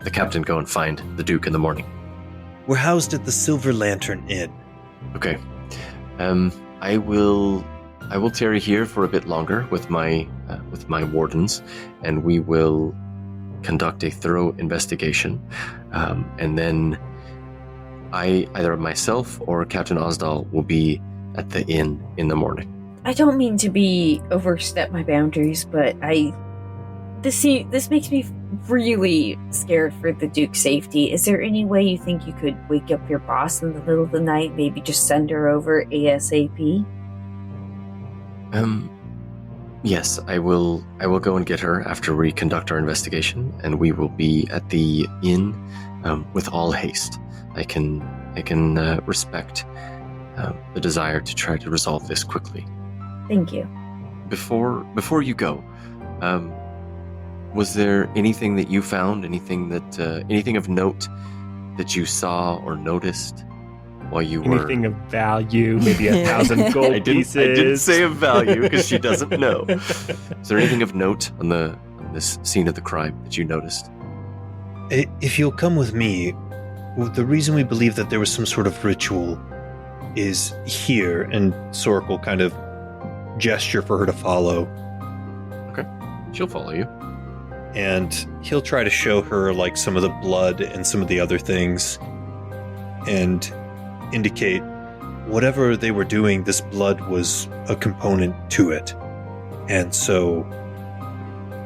the captain go and find the Duke in the morning?" We're housed at the Silver Lantern Inn. Okay. I will tarry here for a bit longer with my wardens, and we will conduct a thorough investigation, and then either myself or Captain Osdal will be at the inn in the morning. I don't mean to overstep my boundaries, but this makes me really scared for the Duke's safety. Is there any way you think you could wake up your boss in the middle of the night? Maybe just send her over ASAP? Yes, I will go and get her after we conduct our investigation, and we will be at the inn with all haste. I can respect the desire to try to resolve this quickly. Thank you. Before you go, was there anything that you found, anything of note that you saw or noticed while you were... Anything of value, maybe 1,000 gold pieces. I didn't say of value because she doesn't know. Is there anything of note on this scene of the crime that you noticed? If you'll come with me, the reason we believe that there was some sort of ritual is here, and Sorric will kind of gesture for her to follow. Okay, she'll follow you. And he'll try to show her like some of the blood and some of the other things and indicate whatever they were doing, this blood was a component to it. And so,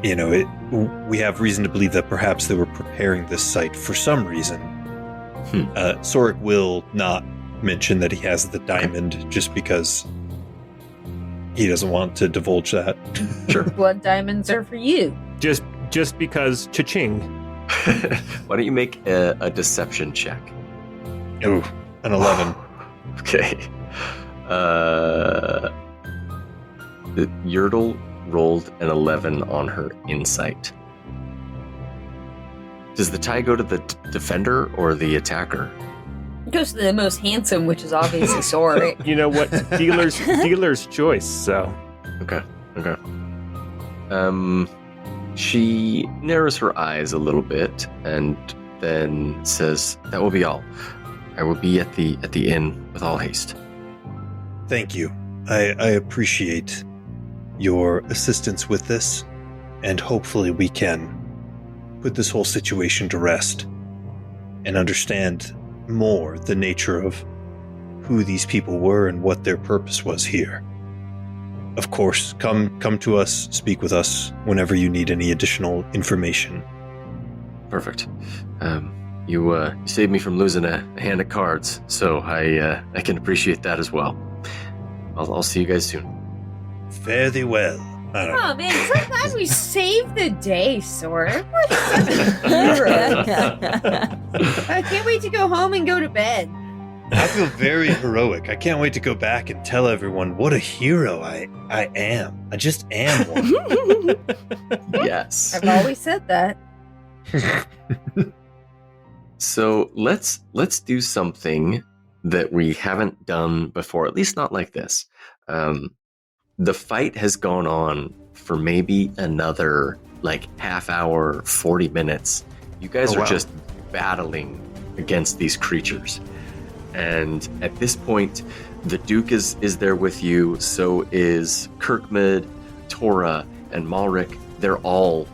we have reason to believe that perhaps they were preparing this site for some reason. Sorric will not mention that he has the diamond just because he doesn't want to divulge that. Sure. Blood diamonds are for you. Just because cha-ching. Why don't you make a deception check? Ooh, an 11. Okay. The Yertle rolled an 11 on her insight. Does the tie go to the defender or the attacker? It goes to the most handsome, which is obviously Sorric. You know what? Dealer's choice, so. Okay. She narrows her eyes a little bit and then says, "That will be all. I will be at the inn with all haste." Thank you. I appreciate your assistance with this, and hopefully we can put this whole situation to rest and understand more the nature of who these people were and what their purpose was here. Of course, come to us, speak with us whenever you need any additional information. Perfect. You saved me from losing a hand of cards, so I can appreciate that as well. I'll see you guys soon. Fare thee well. Oh man, so glad we saved the day, Sorric. What such a hero. I can't wait to go home and go to bed. I feel very heroic. I can't wait to go back and tell everyone what a hero I am. I just am one. Yes. I've always said that. So let's do something that we haven't done before, at least not like this. The fight has gone on for maybe another half hour, 40 minutes. You guys are just battling against these creatures. And at this point, the Duke is there with you. So is Kirkmid, Tora, and Malric. They're all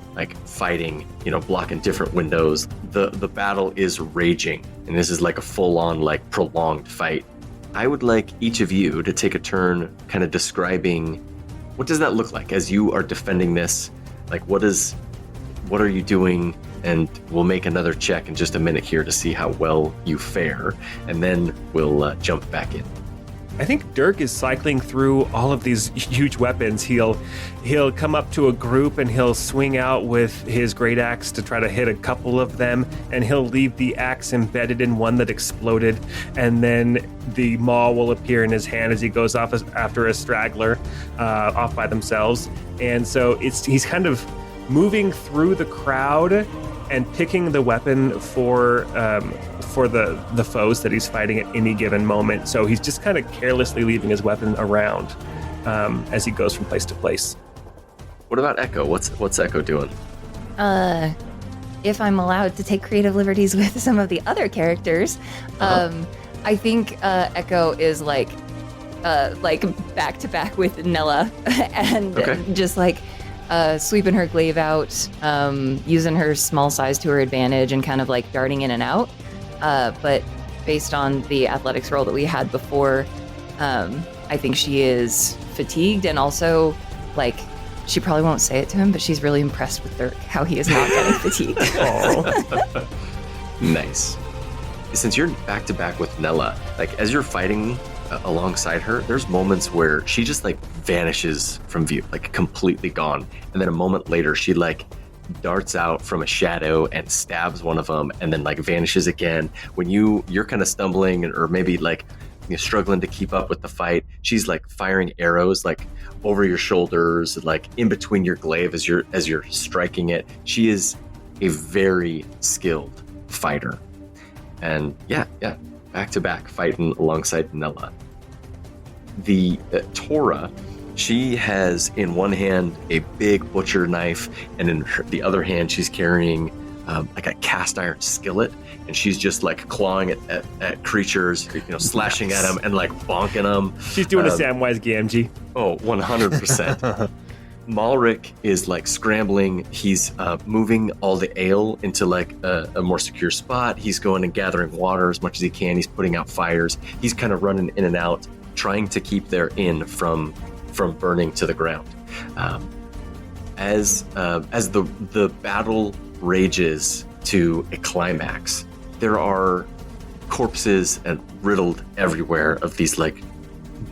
fighting, blocking different windows. The battle is raging, and this is a full-on prolonged fight. I would like each of you to take a turn kind of describing what does that look like as you are defending this. What are you doing? And we'll make another check in just a minute here to see how well you fare, and then we'll jump back in. I think Dirk is cycling through all of these huge weapons. He'll come up to a group and he'll swing out with his great axe to try to hit a couple of them, and he'll leave the axe embedded in one that exploded, and then the maul will appear in his hand as he goes off after a straggler off by themselves. And so he's kind of moving through the crowd and picking the weapon for the foes that he's fighting at any given moment. So he's just kind of carelessly leaving his weapon around as he goes from place to place. What about Echo? What's Echo doing? If I'm allowed to take creative liberties with some of the other characters, I think Echo is back to back with Nella and just sweeping her glaive out, using her small size to her advantage and kind of darting in and out. But based on the athletics roll that we had before, I think she is fatigued and also She probably won't say it to him, but she's really impressed with Dirk, how he is not getting fatigued. Nice. Since you're back to back with Nella, like as you're fighting alongside her, there's moments where she just like vanishes from view, like completely gone. And then a moment later, she like darts out from a shadow and stabs one of them and then like vanishes again. When you're kind of stumbling or maybe like struggling to keep up with the fight, she's like firing arrows like over your shoulders, like in between your glaive as you're striking it. She is a very skilled fighter. And yeah, back to back fighting alongside Nella. The Tora, she has in one hand a big butcher knife, and in the other hand she's carrying like a cast iron skillet, and she's just like clawing at creatures, slashing at them and like bonking them. She's doing a Samwise Gamgee. Oh, 100%. Malric is like scrambling. He's moving all the ale into like a more secure spot. He's going and gathering water as much as he can. He's putting out fires. He's kind of running in and out, trying to keep their inn from burning to the ground. As the battle rages to a climax, there are corpses and riddled everywhere of these like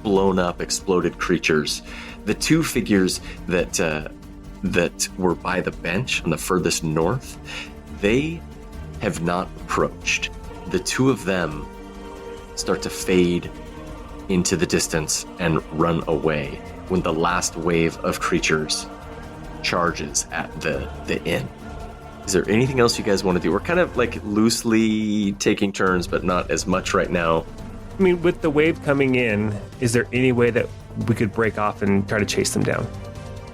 blown up, exploded creatures. The two figures that were by the bench on the furthest north, they have not approached. The two of them start to fade into the distance and run away when the last wave of creatures charges at the inn. Is there anything else you guys want to do? We're kind of like loosely taking turns, but not as much right now. I mean, with the wave coming in, is there any way that we could break off and try to chase them down?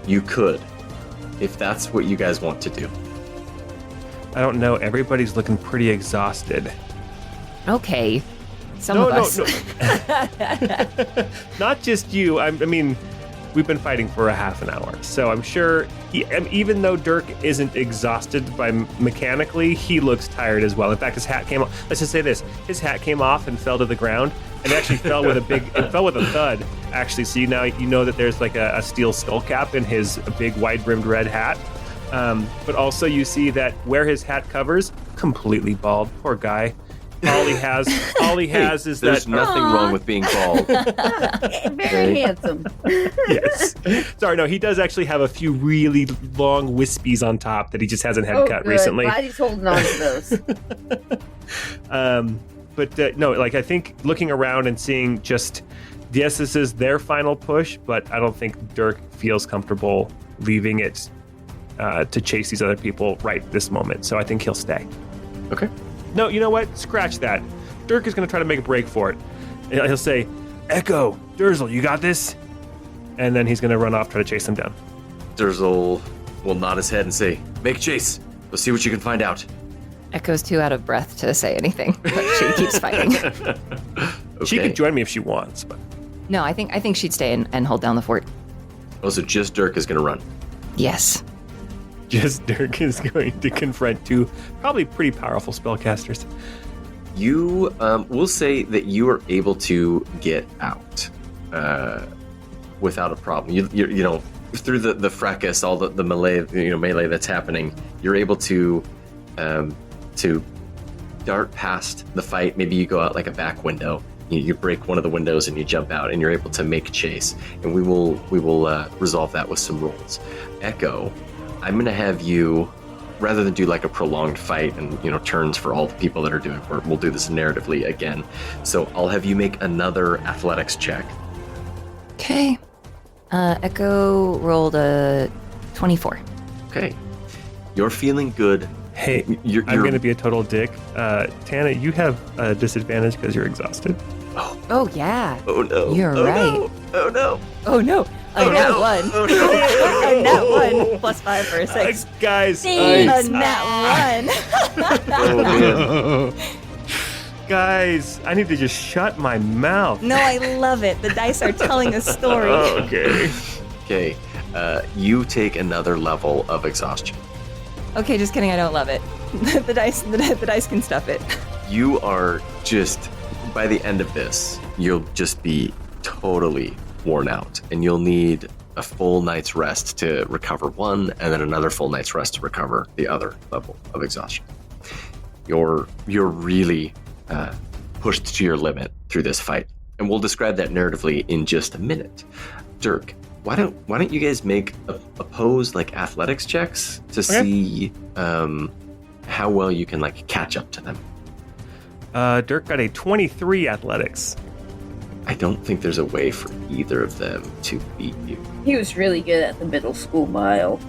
You could, if that's what you guys want to do. I don't know. Everybody's looking pretty exhausted. Okay. Some of us. No. Not just you. I mean, we've been fighting for a half an hour. So I'm sure, even though Dirk isn't exhausted mechanically, he looks tired as well. In fact, his hat came off. Let's just say this. His hat came off and fell to the ground. And actually fell with a thud, actually. So now you know that there's like a steel skull cap in his big wide-brimmed red hat. But also you see that where his hat covers, completely bald. Poor guy. All he has is there's that. Nothing wrong with being bald. Very handsome. Yes. Sorry, no, he does actually have a few really long wispies on top that he just hasn't had cut recently. Glad he's holding on to those. But no, like I think looking around and seeing just, yes, this is their final push, but I don't think Dirk feels comfortable leaving it to chase these other people right this moment. So I think he'll stay. Okay. No, you know what? Scratch that. Dirk is going to try to make a break for it. He'll say, Echo, Durzel, you got this? And then he's going to run off, try to chase them down. Durzel will nod his head and say, make chase. Let's see what you can find out. Echo's too out of breath to say anything, but she keeps fighting. Okay. She could join me if she wants, but No, I think she'd stay and hold down the fort. Oh, so just Dirk is going to run. Yes. just Dirk is going to confront two probably pretty powerful spellcasters. You will say that you are able to get out without a problem. You know, through the fracas, all the melee that's happening, you're able to dart past the fight. Maybe you go out like a back window. You break one of the windows and you jump out, and you're able to make chase. And we will resolve that with some rolls. Echo, I'm going to have you, rather than do like a prolonged fight and turns for all the people that are doing it, we'll do this narratively again. So I'll have you make another athletics check. Okay. Echo rolled a 24. Okay. You're feeling good. Hey, I'm going to be a total dick. Tana, you have a disadvantage because you're exhausted. Oh, yeah. Oh no. You're oh, right. No. Oh no. Oh, no. A nat one. Oh no. A nat one. Plus 5 for a 6. Guys. A nat one. Oh man. Guys, I need to just shut my mouth. No, I love it. The dice are telling a story. Okay. Okay. You take another level of exhaustion. Okay, just kidding. I don't love it. The dice can stuff it. You are just, by the end of this, you'll just be totally worn out, and you'll need a full night's rest to recover one, and then another full night's rest to recover the other level of exhaustion. You're really pushed to your limit through this fight, and we'll describe that narratively in just a minute. Dirk, why don't you guys make opposed like athletics checks to see how well you can like catch up to them? Dirk got a 23 athletics. I don't think there's a way for either of them to beat you. He was really good at the middle school mile.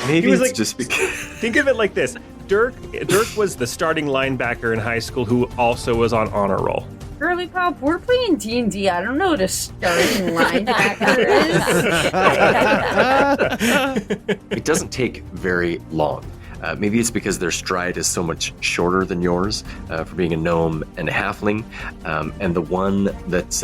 Maybe was it's like- just because... Think of it like this. Dirk was the starting linebacker in high school who also was on honor roll. Girly Pop, we're playing D&D. I don't know what a starting linebacker is. It doesn't take very long. Maybe it's because their stride is so much shorter than yours for being a gnome and a halfling, and the one that's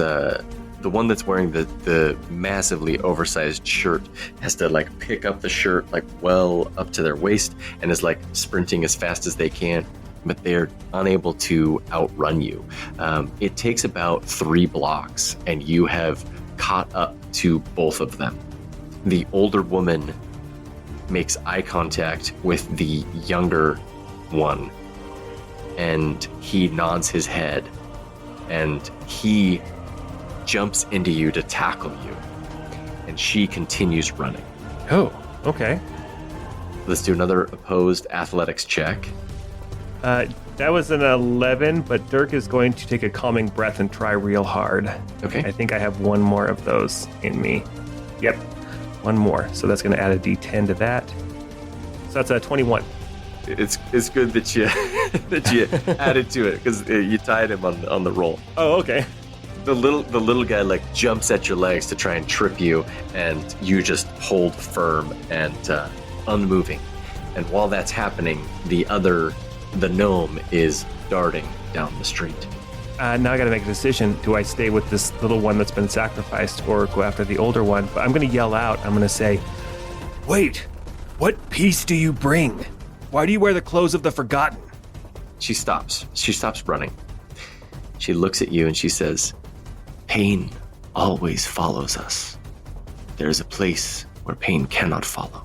wearing the massively oversized shirt has to like pick up the shirt like well up to their waist and is like sprinting as fast as they can, but they're unable to outrun you. It takes about 3 blocks, and you have caught up to both of them. The older woman makes eye contact with the younger one, and he nods his head, and he jumps into you to tackle you, and she continues running. Oh, okay. Let's do another opposed athletics check. That was an 11, but Dirk is going to take a calming breath and try real hard. Okay. I think I have one more of those in me. Yep, one more. So that's going to add a D10 to that. So that's a 21. It's good that you that you added to it because you tied him on the roll. Oh, okay. The little guy like jumps at your legs to try and trip you, and you just hold firm and unmoving. And while that's happening, the gnome is darting down the street. Now I got to make a decision. Do I stay with this little one that's been sacrificed or go after the older one? But I'm going to yell out. I'm going to say, "Wait, what peace do you bring? Why do you wear the clothes of the forgotten?" She stops. She stops running. She looks at you and she says, "Pain always follows us. There is a place where pain cannot follow."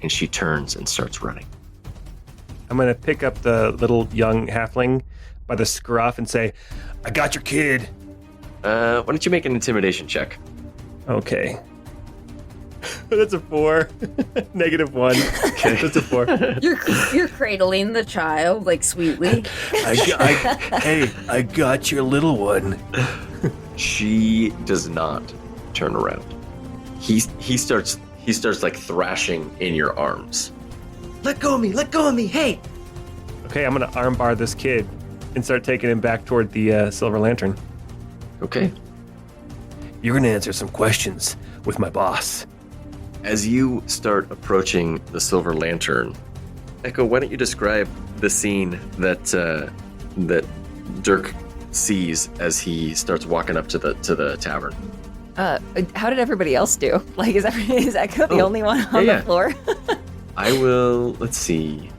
And she turns and starts running. I'm going to pick up the little young halfling by the scruff and say, "I got your kid." Why don't you make an intimidation check? Okay. That's a 4. -1. Okay. That's a 4. You're cradling the child like sweetly. I got your little one. She does not turn around. He starts like thrashing in your arms. Let go of me, hey! Okay, I'm going to armbar this kid and start taking him back toward the Silver Lantern. Okay. You're going to answer some questions with my boss. As you start approaching the Silver Lantern, Echo, why don't you describe the scene that Dirk sees as he starts walking up to the tavern? How did everybody else do? Like, is Echo the only one on the floor? I will. Let's see.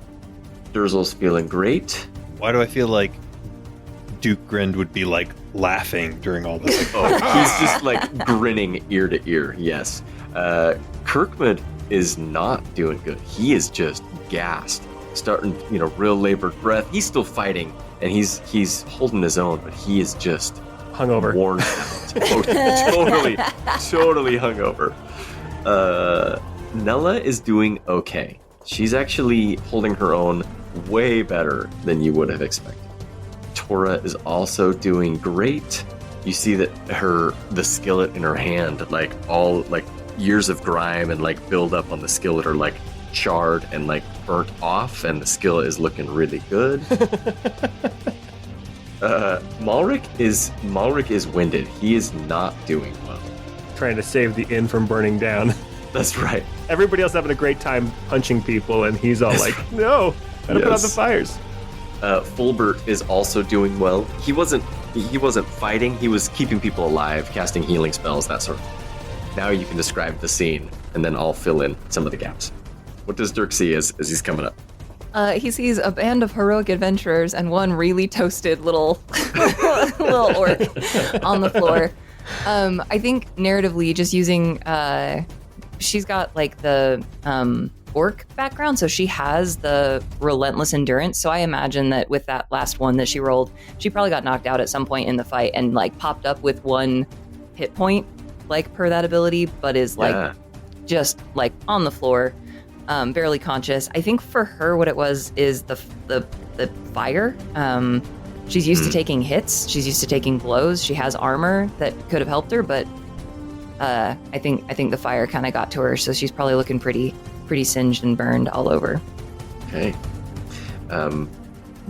Durzel's feeling great. Why do I feel like Duke Grind would be like laughing during all this? Oh, he's just like grinning ear to ear. Yes. Kirkman is not doing good. He is just gassed, starting, real labored breath. He's still fighting, and he's holding his own, but he is just Hungover. worn out. totally hungover. Nella is doing okay. She's actually holding her own way better than you would have expected. Tora is also doing great. You see that the skillet in her hand, like all like years of grime and like build up on the skillet are like charred and like burnt off, and the skillet is looking really good. Malric is winded. He is not doing well. Trying to save the inn from burning down. That's right. Everybody else having a great time punching people, and he's all like, "No, gotta put out the Yes. fires." Fulbert is also doing well. He wasn't fighting. He was keeping people alive, casting healing spells, that sort of thing. Now you can describe the scene, and then I'll fill in some of the gaps. What does Dirk see as he's coming up? He sees a band of heroic adventurers and one really toasted little orc on the floor. I think narratively, just using, she's got like the orc background, so she has the relentless endurance. So I imagine that with that last one that she rolled, she probably got knocked out at some point in the fight and like popped up with 1 hit point, like per that ability, but is like just like on the floor, barely conscious. I think for her, what it was is the fire. She's used to taking hits. She's used to taking blows. She has armor that could have helped her, but I think the fire kind of got to her, so she's probably looking pretty singed and burned all over. Okay.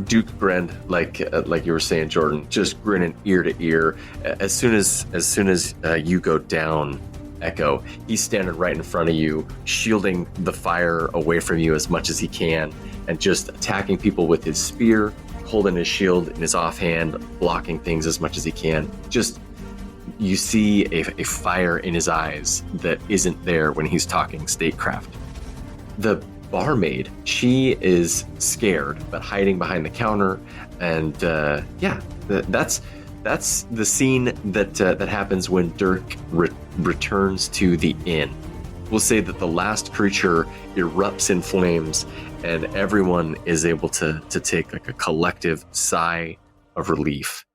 Duke grinned like you were saying, Jordan, just grinning ear to ear. As soon as you go down, Echo, he's standing right in front of you, shielding the fire away from you as much as he can, and just attacking people with his spear, holding his shield in his offhand, blocking things as much as he can. Just, you see a fire in his eyes that isn't there when he's talking statecraft. The barmaid, she is scared, but hiding behind the counter, and that's the scene that happens when Dirk returns to the inn. We'll say that the last creature erupts in flames, and everyone is able to take like a collective sigh of relief.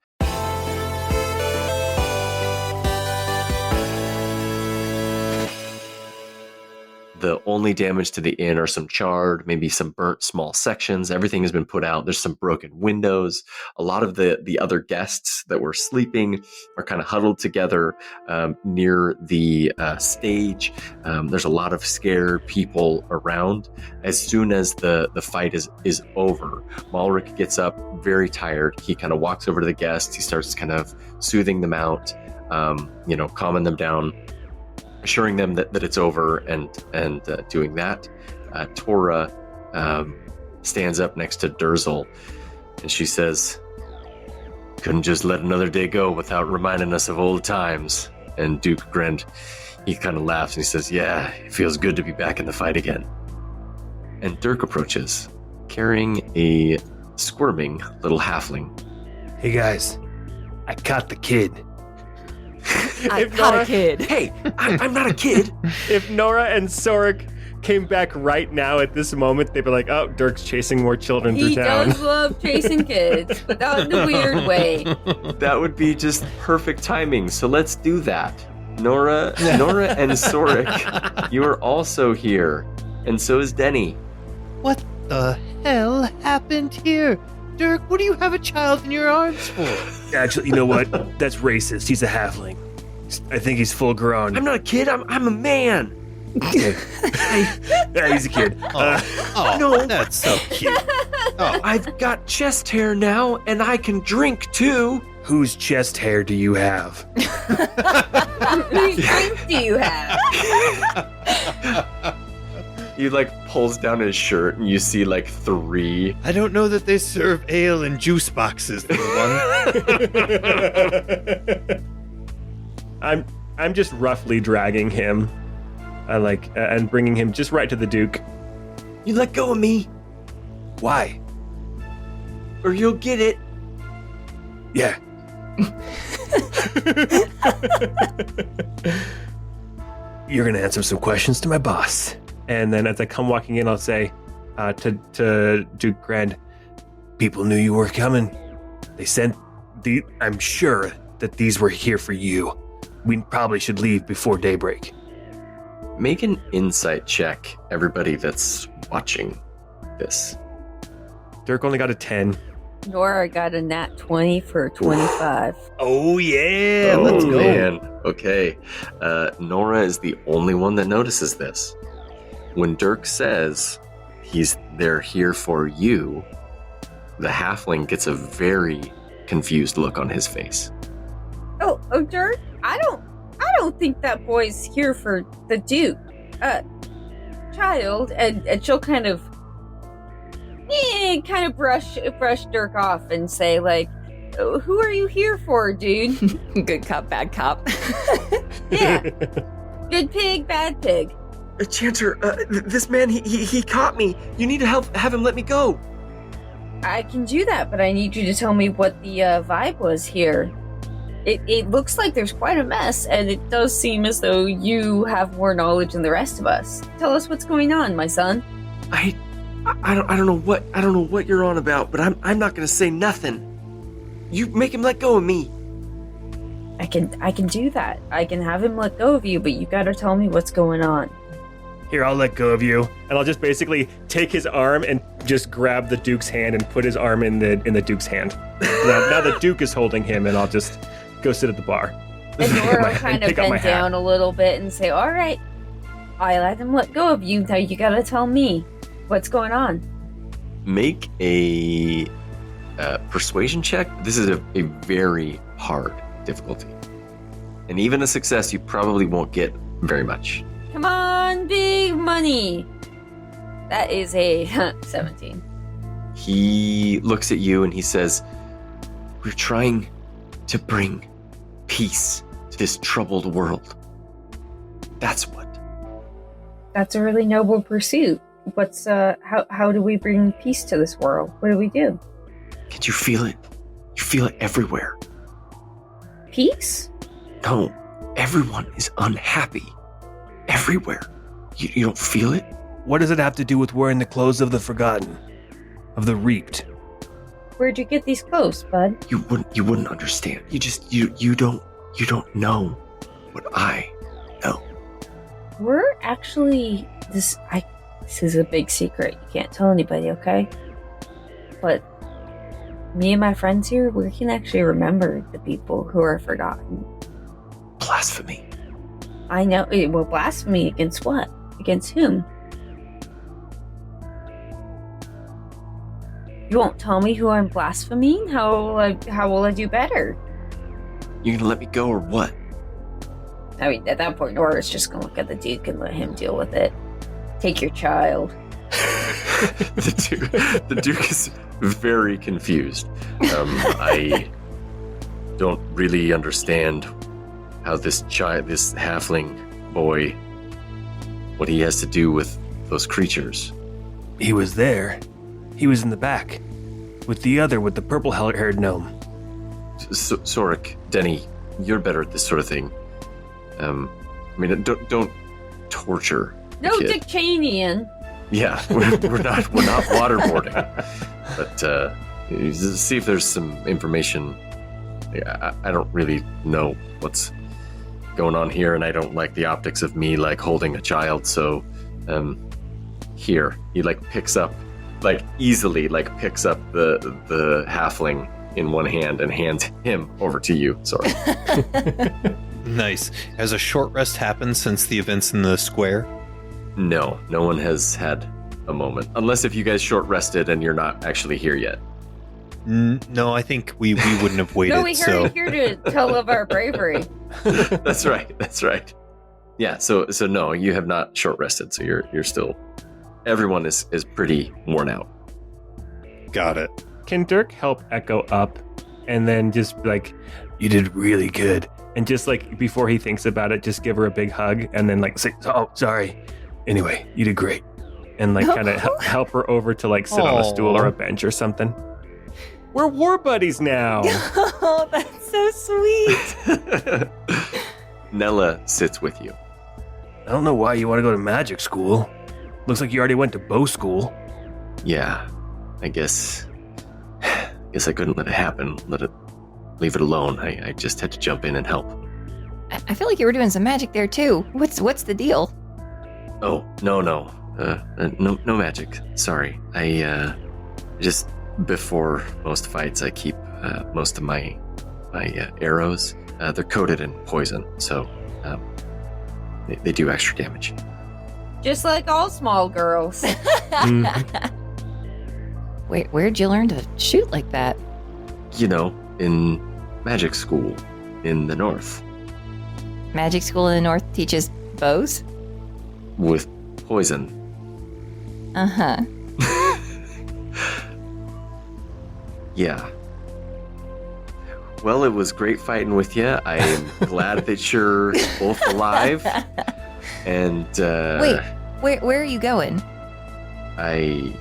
The only damage to the inn are some charred, maybe some burnt small sections. Everything has been put out. There's some broken windows. A lot of the other guests that were sleeping are kind of huddled together near the stage. There's a lot of scared people around. As soon as the fight is over, Malric gets up very tired. He kind of walks over to the guests. He starts kind of soothing them out, calming them down, assuring them that it's over, and doing that. Tora stands up next to Durzel, and she says, "Couldn't just let another day go without reminding us of old times." And Duke grinned. He kind of laughs and he says, "Yeah, it feels good to be back in the fight again." And Dirk approaches, carrying a squirming little halfling. Hey guys, I caught the kid. I caught a kid. Hey, I'm not a kid. If Nora and Sorric came back right now at this moment, they'd be like, "Oh, Dirk's chasing more children through He town." does love chasing kids, but not in a weird way. That would be just perfect timing. So let's do that. Nora and Sorric, you are also here. And so is Denny. What the hell happened here? Dirk, what do you have a child in your arms for? Actually, you know what? That's racist. He's a halfling. I think he's full grown. I'm not a kid. I'm a man. Yeah, he's a kid. No, That's so cute. I've got chest hair now, and I can drink too. Whose chest hair do you have? Whose drink do you have? He pulls down his shirt and you see 3. I don't know that they serve ale in juice boxes, little one. I'm just roughly dragging him, and bringing him just right to the Duke. You let go of me, Why? or you'll get it. Yeah. You're gonna answer some questions to my boss, and then as I come walking in, I'll say to Duke Grand, "People knew you were coming. They sent the. I'm sure that these were here for you. We probably should leave before daybreak." Make an insight check, everybody that's watching this. Dirk only got a 10. Nora got a nat 20 for 25. Oh, yeah. Oh, Let's go. man. Okay. Nora is the only one that notices this. When Dirk says they're here for you, the halfling gets a very confused look on his face. Oh, Dirk, I don't think that boy's here for the Duke. Child, and she'll kind of brush Dirk off and say, "Who are you here for, dude?" Good cop, bad cop. Yeah. Good pig, bad pig. Chancer, this man, he caught me. You need to have him let me go. I can do that, but I need you to tell me what the vibe was here. It looks like there's quite a mess, and it does seem as though you have more knowledge than the rest of us. Tell us what's going on, my son. I don't know what you're on about, but I'm not gonna say nothing. You make him let go of me. I can do that. I can have him let go of you, but you gotta tell me what's going on. Here, I'll let go of you. And I'll just basically take his arm and just grab the Duke's hand and put his arm in the Duke's hand. Now the Duke is holding him, and I'll just go sit at the bar. And Nora will kind of bend down a little bit and say, all right, I let him let go of you. Now you gotta tell me what's going on. Make a persuasion check. This is a very hard difficulty. And even a success, you probably won't get very much. Come on, big money. That is a 17. He looks at you and he says, we're trying to bring peace to this troubled world. That's what. That's a really noble pursuit. What's how do we bring peace to this world? What do we do? Can't you feel it? You feel it everywhere. Peace? No, everyone is unhappy. Everywhere. You don't feel it? What does it have to do with wearing the clothes of the forgotten? Of the reaped? Where'd you get these clothes, bud? You wouldn't understand. You don't know what I know. We're actually this is a big secret. You can't tell anybody, okay? But me and my friends here, we can actually remember the people who are forgotten. Blasphemy. I know. Well, blasphemy against what? Against whom? You won't tell me who I'm blaspheming? How will I do better? You gonna let me go or what? I mean, at that point, Nora's just gonna look at the Duke and let him deal with it. Take your child. The Duke is very confused. I don't really understand how this halfling boy, what he has to do with those creatures. He was there. He was in the back. With the purple-haired gnome. Sorric, Denny, you're better at this sort of thing. I mean, don't torture the No kid. Dick Cheney-in. Yeah, we're not waterboarding. But see if there's some information. I don't really know what's going on here, and I don't like the optics of me like holding a child. So, here he easily picks up the halfling in one hand and hands him over to you. Sorry. Nice. Has a short rest happened since the events in the square? No one has had a moment. Unless if you guys short rested and you're not actually here yet. No, I think we wouldn't have waited. No, we're here to tell of our bravery. That's right. Yeah, so no, you have not short rested, so you're still, everyone is pretty worn out. Got it. Can Dirk help Echo up and then just be like, you did really good? And just like before he thinks about it, just give her a big hug and then like say, oh, sorry. Anyway, you did great. And like kind of help her over to like sit on a stool or a bench or something. We're war buddies now. Oh, that's so sweet. Nella sits with you. I don't know why you want to go to magic school. Looks like you already went to bow school. Yeah, I guess I couldn't let it happen. Leave it alone. I just had to jump in and help. I feel like you were doing some magic there too. What's the deal? Oh, no. No magic. Sorry. I just, before most fights, I keep most of my arrows. They're coated in poison, so they do extra damage. Just like all small girls. Where'd you learn to shoot like that? You know, in magic school in the north. Magic school in the north teaches bows? With poison. Uh-huh. Yeah. Well, it was great fighting with you. I'm glad that you're both alive. And Wait, where are you going? I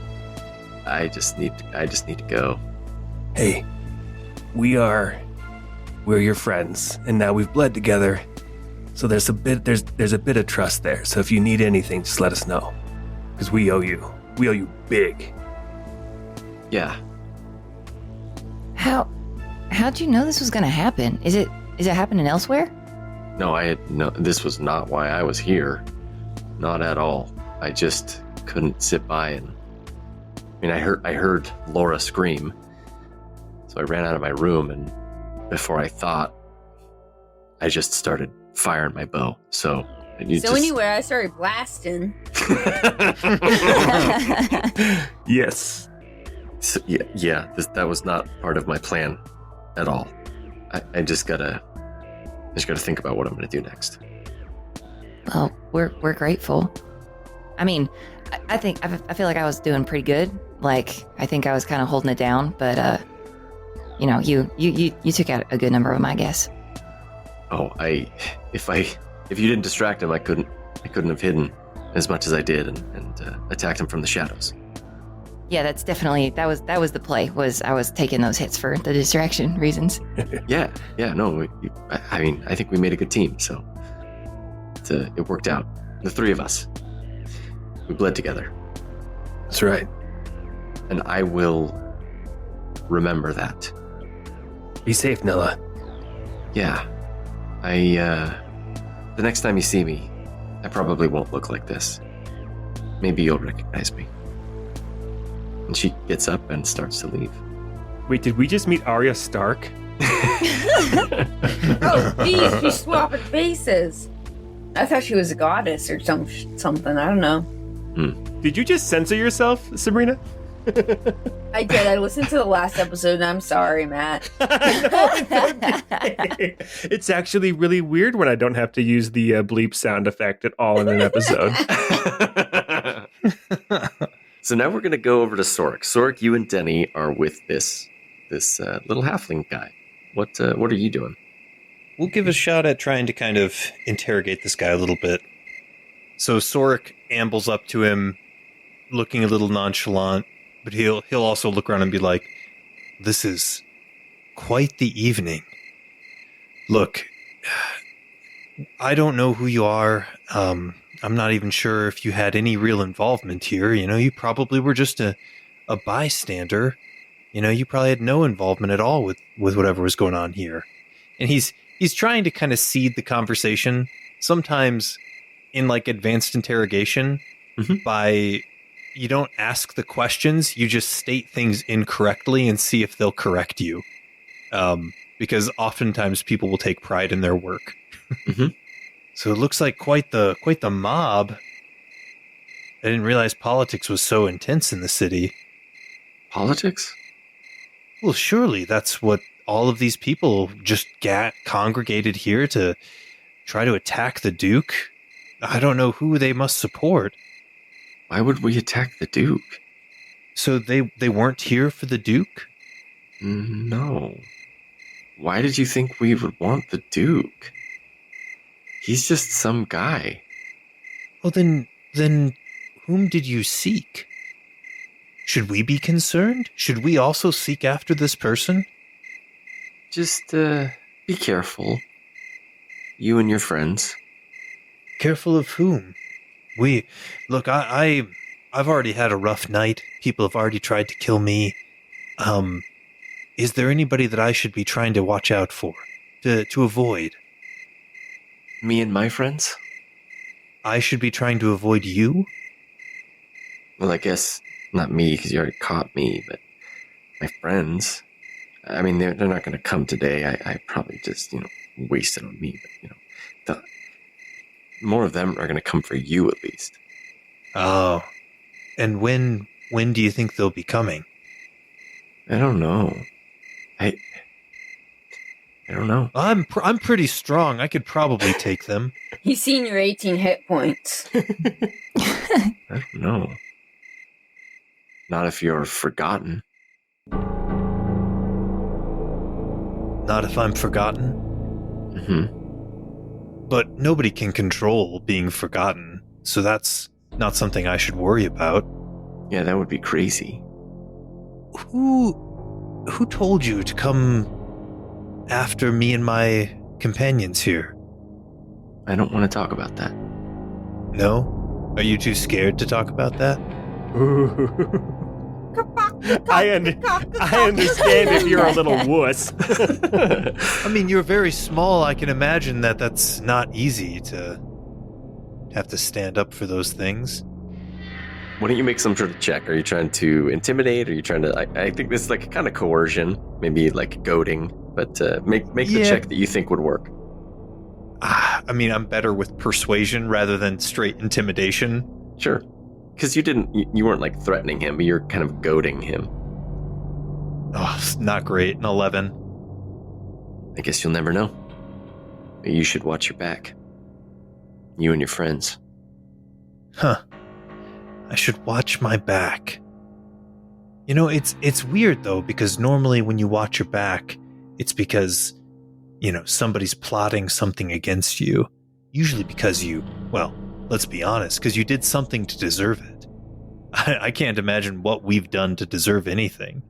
just need to go. Hey, we're we're your friends, and now we've bled together. So there's a bit of trust there. So if you need anything, just let us know, because we owe you. We owe you big. Yeah. How'd you know this was gonna happen? Is it happening elsewhere? No, this was not why I was here. Not at all. I just couldn't sit by and... I heard Laura scream. So I ran out of my room, and before I thought, I just started firing my bow. Anyway, I started blasting. Yes. So, that was not part of my plan at all. I just gotta think about what I'm gonna do next. Well, we're grateful. I mean, I feel like I was doing pretty good. Like, I think I was kind of holding it down, but you took out a good number of them, I guess. Oh, if you didn't distract him, I couldn't have hidden as much as I did and attacked him from the shadows. Yeah, that's definitely that was the play. I was taking those hits for the distraction reasons. Yeah, no. I think we made a good team, so it worked out. The three of us, we bled together. That's right. And I will remember that. Be safe, Nella. Yeah. The next time you see me, I probably won't look like this. Maybe you'll recognize me. And she gets up and starts to leave. Wait, did we just meet Arya Stark? Oh, geez, she's swapping faces. I thought she was a goddess or something. I don't know. Did you just censor yourself, Sabrina? I did. I listened to the last episode, and I'm sorry, Matt. It's actually really weird when I don't have to use the bleep sound effect at all in an episode. So now we're going to go over to Sorric. Sorric, you and Denny are with this little halfling guy. What are you doing? We'll give a shot at trying to kind of interrogate this guy a little bit. So Sorric ambles up to him, looking a little nonchalant, but he'll also look around and be like, "This is quite the evening. Look, I don't know who you are. I'm not even sure if you had any real involvement here. You probably were just a bystander. You probably had no involvement at all with whatever was going on here." And he's trying to kind of seed the conversation, sometimes in like advanced interrogation, by you don't ask the questions, you just state things incorrectly and see if they'll correct you. Because oftentimes people will take pride in their work. So it looks like quite the mob. I didn't realize politics was so intense in the city. Politics? Well, surely that's what all of these people just congregated here to try to attack the Duke. I don't know who they must support. Why would we attack the Duke? So they weren't here for the Duke? No. Why did you think we would want the Duke? He's just some guy. Well, then whom did you seek? Should we be concerned? Should we also seek after this person? Just, be careful. You and your friends. Careful of whom? Look, I've already had a rough night. People have already tried to kill me. Is there anybody that I should be trying to watch out for? To avoid? Me and my friends? I should be trying to avoid you? Well, I guess not me, because you already caught me, but my friends. I mean, they're not going to come today. I probably just, wasted on me, but, more of them are going to come for you, at least. Oh. And when do you think they'll be coming? I don't know. I don't know. I'm pretty strong. I could probably take them. He's seen your 18 hit points. I don't know. Not if you're forgotten. Not if I'm forgotten? But nobody can control being forgotten, so that's not something I should worry about. Yeah, that would be crazy. Who told you to come after me and my companions here? I don't want to talk about that. No? Are you too scared to talk about that? I understand if you're a little wuss. I mean, you're very small. I can imagine that that's not easy to have to stand up for those things. Why don't you make some sort of check? Are you trying to intimidate? Are you trying to... I think this is like kind of coercion, maybe like goading, but make the check that you think would work. I mean, I'm better with persuasion rather than straight intimidation. Sure. Because you weren't like threatening him, but you're kind of goading him. Oh, it's not great. An 11. I guess you'll never know. You should watch your back. You and your friends. Huh. I should watch my back. You know, it's weird though, because normally when you watch your back, it's because, you know, somebody's plotting something against you. Usually because let's be honest, because you did something to deserve it. I can't imagine what we've done to deserve anything.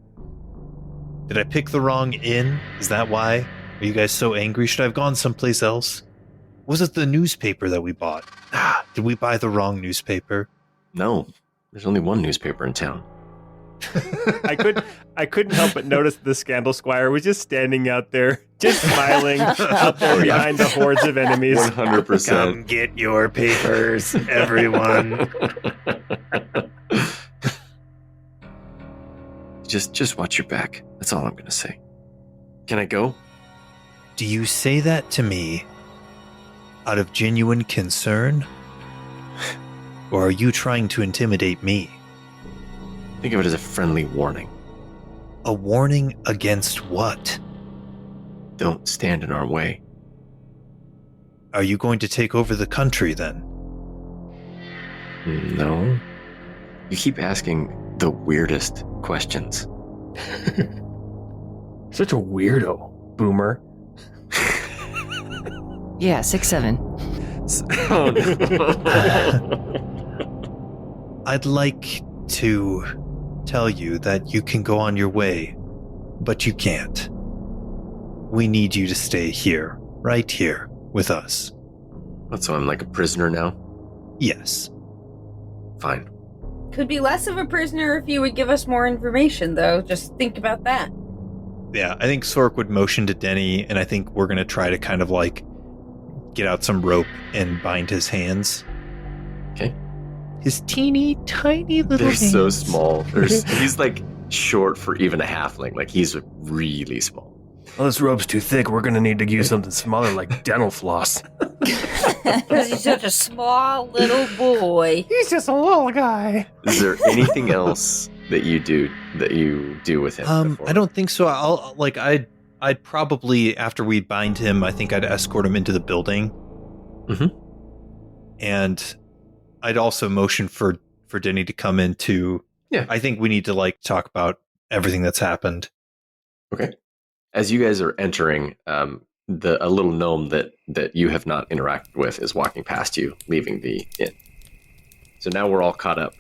Did I pick the wrong inn? Is that why? Are you guys so angry? Should I have gone someplace else? Was it the newspaper that we bought? Did we buy the wrong newspaper? No, there's only one newspaper in town. I couldn't help but notice the Scandal Squire was just standing out there, just smiling out there behind the hordes of enemies. 100%. Come get your papers, everyone. Just watch your back. That's all I'm going to say. Can I go? Do you say that to me out of genuine concern? Or are you trying to intimidate me? Think of it as a friendly warning. A warning against what? Don't stand in our way. Are you going to take over the country then? No. You keep asking the weirdest questions. Such a weirdo, Boomer. Yeah, 6'7". Oh, no. I'd like to tell you that you can go on your way, but you can't. We need you to stay here, right here, with us. What, so I'm like a prisoner now? Yes. Fine. Could be less of a prisoner if you would give us more information, though. Just think about that. Yeah, I think Sorric would motion to Denny, and I think we're going to try to kind of like get out some rope and bind his hands. Okay. His teeny tiny little They're hands. so small. He's like short for even a halfling. Like he's really small. Well, this rope's too thick. We're going to need to use something smaller like dental floss. Because he's such a small little boy. He's just a little guy. Is there anything else that you do with him? Before? I don't think so. I'd probably, after we bind him, I think I'd escort him into the building. Mm-hmm. And I'd also motion for Denny to come in too. Yeah. I think we need to like talk about everything that's happened. Okay. As you guys are entering, a little gnome that you have not interacted with is walking past you, leaving the inn. So now we're all caught up.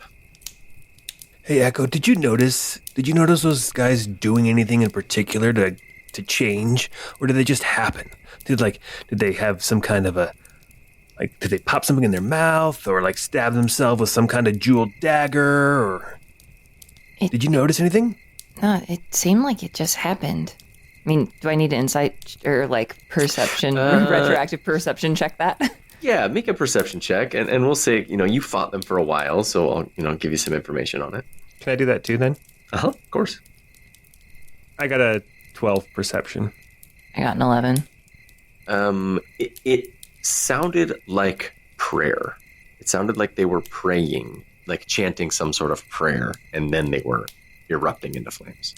Hey, Echo, did you notice those guys doing anything in particular to change, or did they just happen? Did they have some kind of did they pop something in their mouth, or like stab themselves with some kind of jeweled dagger, or did you notice anything? No, it seemed like it just happened. I mean, do I need to insight or like perception, retroactive perception check that? Yeah, make a perception check, and we'll say, you fought them for a while, so I'll give you some information on it. Can I do that too then? Of course. I got a 12 perception. I got an 11. It sounded like prayer. It sounded like they were praying, like chanting some sort of prayer, and then they were erupting into flames.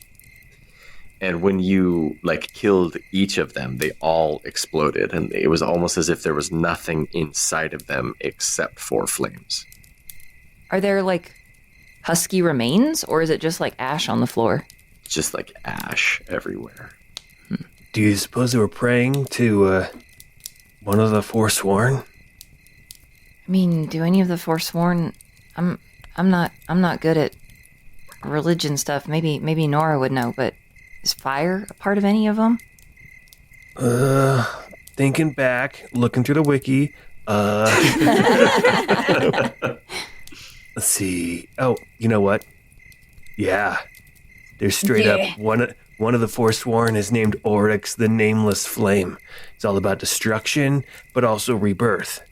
And when you killed each of them, they all exploded, and it was almost as if there was nothing inside of them except for flames. Are there husky remains, or is it just ash on the floor? Just ash everywhere. Do you suppose they were praying to one of the Forsworn? I mean, do any of the Forsworn? I'm not good at religion stuff. Maybe Nora would know, but is fire a part of any of them? Thinking back, looking through the wiki. Let's see. Oh, you know what? Yeah. There's straight up one of the Forsworn is named Oryx, the Nameless Flame. It's all about destruction, but also rebirth.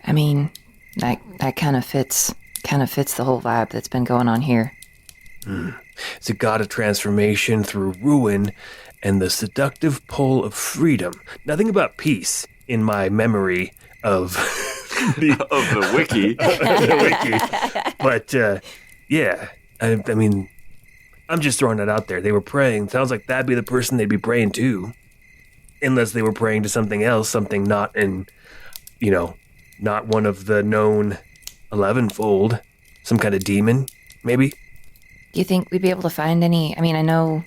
I mean, that kind of fits the whole vibe that's been going on here. It's a god of transformation through ruin and the seductive pull of freedom. Nothing about peace in my memory of the wiki. But, yeah, I mean, I'm just throwing that out there. They were praying. Sounds like that'd be the person they'd be praying to. Unless they were praying to something else, something not not one of the known 11-fold. Some kind of demon, maybe? Do you think we'd be able to find any? I mean, I know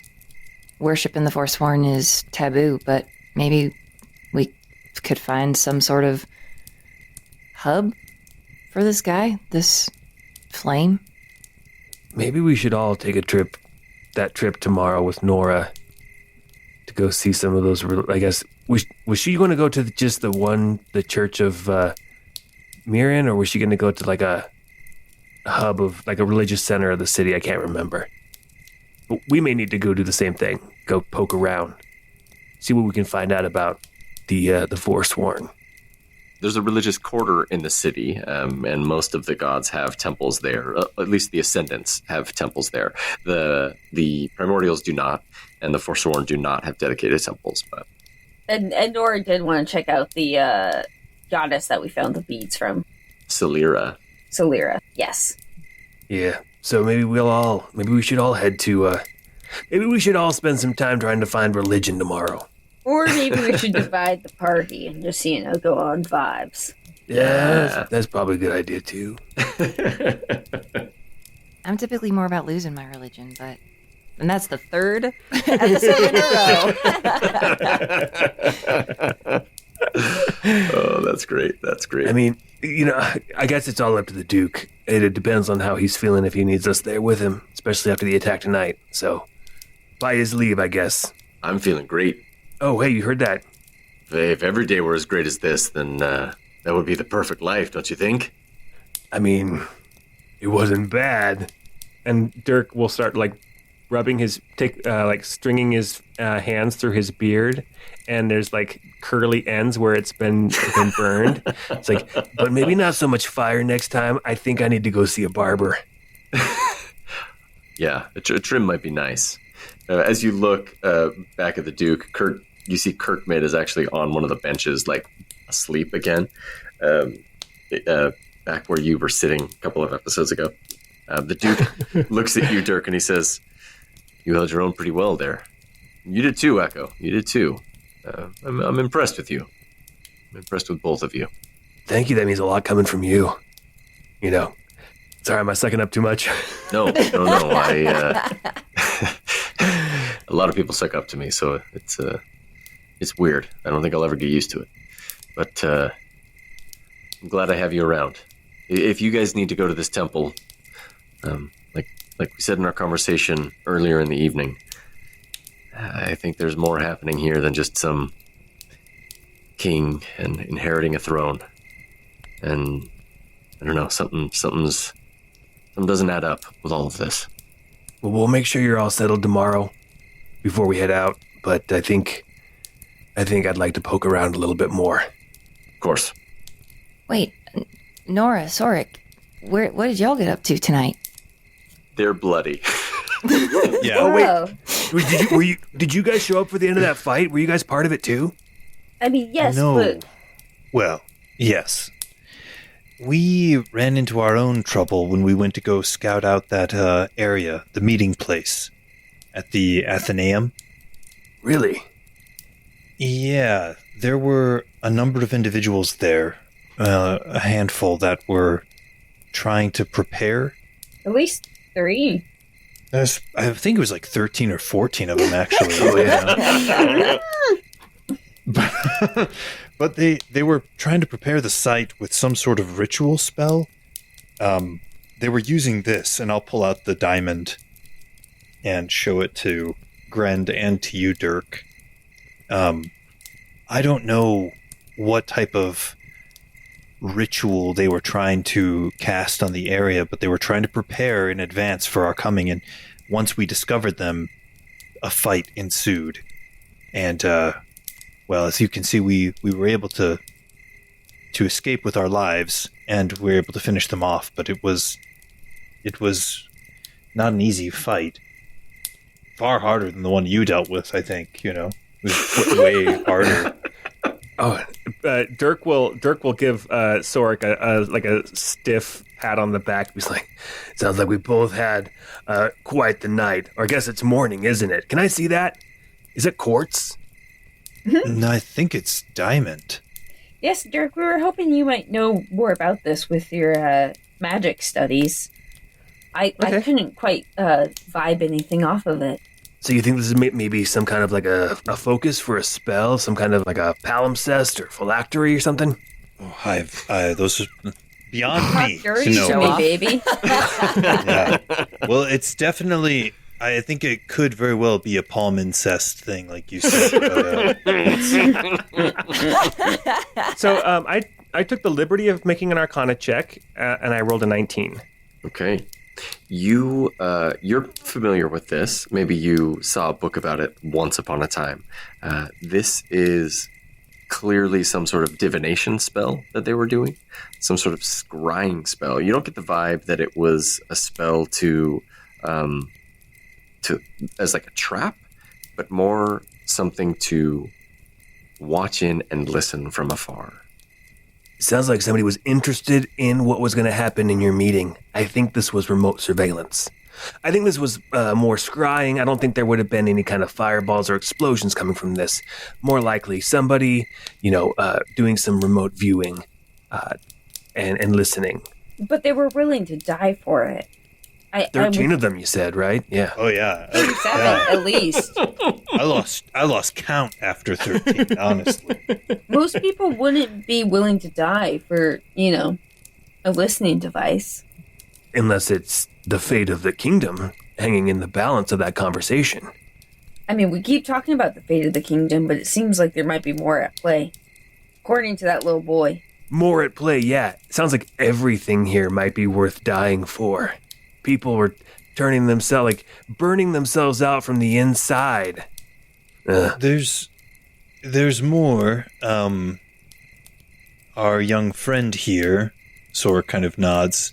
worship in the Forsworn is taboo, but maybe we could find some sort of hub for this guy, this flame. Maybe we should all take that trip tomorrow with Nora to go see some of those. I guess was she going to go to just the church of Mirian, or was she going to go to like a hub of like a religious center of the city? I can't remember. But we may need to go do the same thing. Go poke around, see what we can find out about the Forsworn. There's a religious quarter in the city, and most of the gods have temples there. At least the Ascendants have temples there. The Primordials do not, and the Forsworn do not have dedicated temples. But And Nora did want to check out the goddess that we found the beads from. Celira. Yes. Yeah. So maybe we should all head to. Maybe we should all spend some time trying to find religion tomorrow. Or maybe we should divide the party and just, go on vibes. Yeah, that's probably a good idea too. I'm typically more about losing my religion, and that's the third episode in a row. Oh, that's great. I mean, I guess it's all up to the Duke. It depends on how he's feeling, if he needs us there with him, especially after the attack tonight. So, by his leave, I guess. I'm feeling great. Oh, hey, you heard that? If every day were as great as this, then that would be the perfect life, don't you think? I mean, it wasn't bad. And Dirk will start rubbing stringing his hands through his beard, and there's curly ends where it's been burned. It's but maybe not so much fire next time. I think I need to go see a barber. Yeah, a trim might be nice. As you look back at the Duke, you see Kirkmid is actually on one of the benches, asleep again, back where you were sitting a couple of episodes ago. The Duke looks at you, Dirk, and he says, "You held your own pretty well there. You did too, Echo. You did too. I'm impressed with you. I'm impressed with both of you." Thank you. That means a lot coming from you. Sorry, am I sucking up too much? No. A lot of people suck up to me, so it's weird. I don't think I'll ever get used to it. But I'm glad I have you around. If you guys need to go to this temple, like we said in our conversation earlier in the evening, I think there's more happening here than just some king and inheriting a throne. And I don't know, something doesn't add up with all of this. Well, we'll make sure you're all settled tomorrow before we head out. But I think I'd like to poke around a little bit more. Of course. Wait, Nora, Sorric, what did y'all get up to tonight? They're bloody. Yeah. Oh wait, did you guys show up for the end of that fight? Were you guys part of it too? I mean, yes, No. but Well, yes. We ran into our own trouble when we went to go scout out that area, the meeting place at the Athaneum. Really? Yeah, there were a number of individuals there, a handful that were trying to prepare. at least 3. I think it was 13 or 14 of them, actually. Oh, yeah. But they were trying to prepare the site with some sort of ritual spell. They were using this, and I'll pull out the diamond and show it to Grend and to you, Dirk. I don't know what type of ritual they were trying to cast on the area, but they were trying to prepare in advance for our coming, and once we discovered them, a fight ensued. And, well, as you can see, we were able to escape with our lives, and we were able to finish them off, but it was not an easy fight. Far harder than the one you dealt with, I think, It was way harder. Oh, Dirk will give Sorric a stiff pat on the back. He's like, "Sounds like we both had quite the night. Or I guess it's morning, isn't it? Can I see that? Is it quartz?" No, I think it's diamond. Yes, Dirk, we were hoping you might know more about this with your magic studies. I couldn't quite vibe anything off of it. So you think this is maybe some kind of like a focus for a spell, some kind of like a palimpsest or phylactery or something? Oh, those are beyond me Dirty to know. to me, baby. Yeah. Well, it's definitely. I think it could very well be a palm incest thing, like you said. So I took the liberty of making an Arcana check, and I rolled a 19. Okay. You're familiar with this. Maybe you saw a book about it once upon a time. This is clearly some sort of divination spell that they were doing, some sort of scrying spell. You don't get the vibe that it was a spell to as like a trap, but more something to watch in and listen from afar. Sounds like somebody was interested in what was going to happen in your meeting. I think this was remote surveillance. I think this was more scrying. I don't think there would have been any kind of fireballs or explosions coming from this. More likely somebody, doing some remote viewing and listening. But they were willing to die for it. 13 of them, you said, right? Yeah. Oh yeah, 7 at least. I lost count after 13. Honestly, Most people wouldn't be willing to die for, a listening device. Unless it's the fate of the kingdom hanging in the balance of that conversation. I mean, we keep talking about the fate of the kingdom, but it seems like there might be more at play. According to that little boy. More at play, yeah. Sounds like everything here might be worth dying for. People were burning themselves out from the inside. there's more. Our young friend here, Sora kind of nods,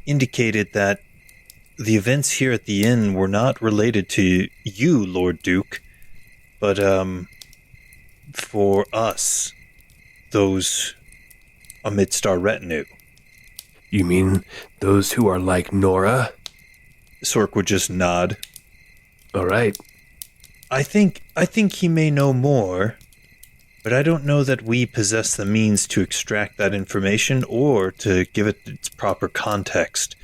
indicated that the events here at the inn were not related to you, Lord Duke, but for us, those amidst our retinue. You mean those who are like Nora? Sork would just nod. All right. I think he may know more, but I don't know that we possess the means to extract that information or to give it its proper context.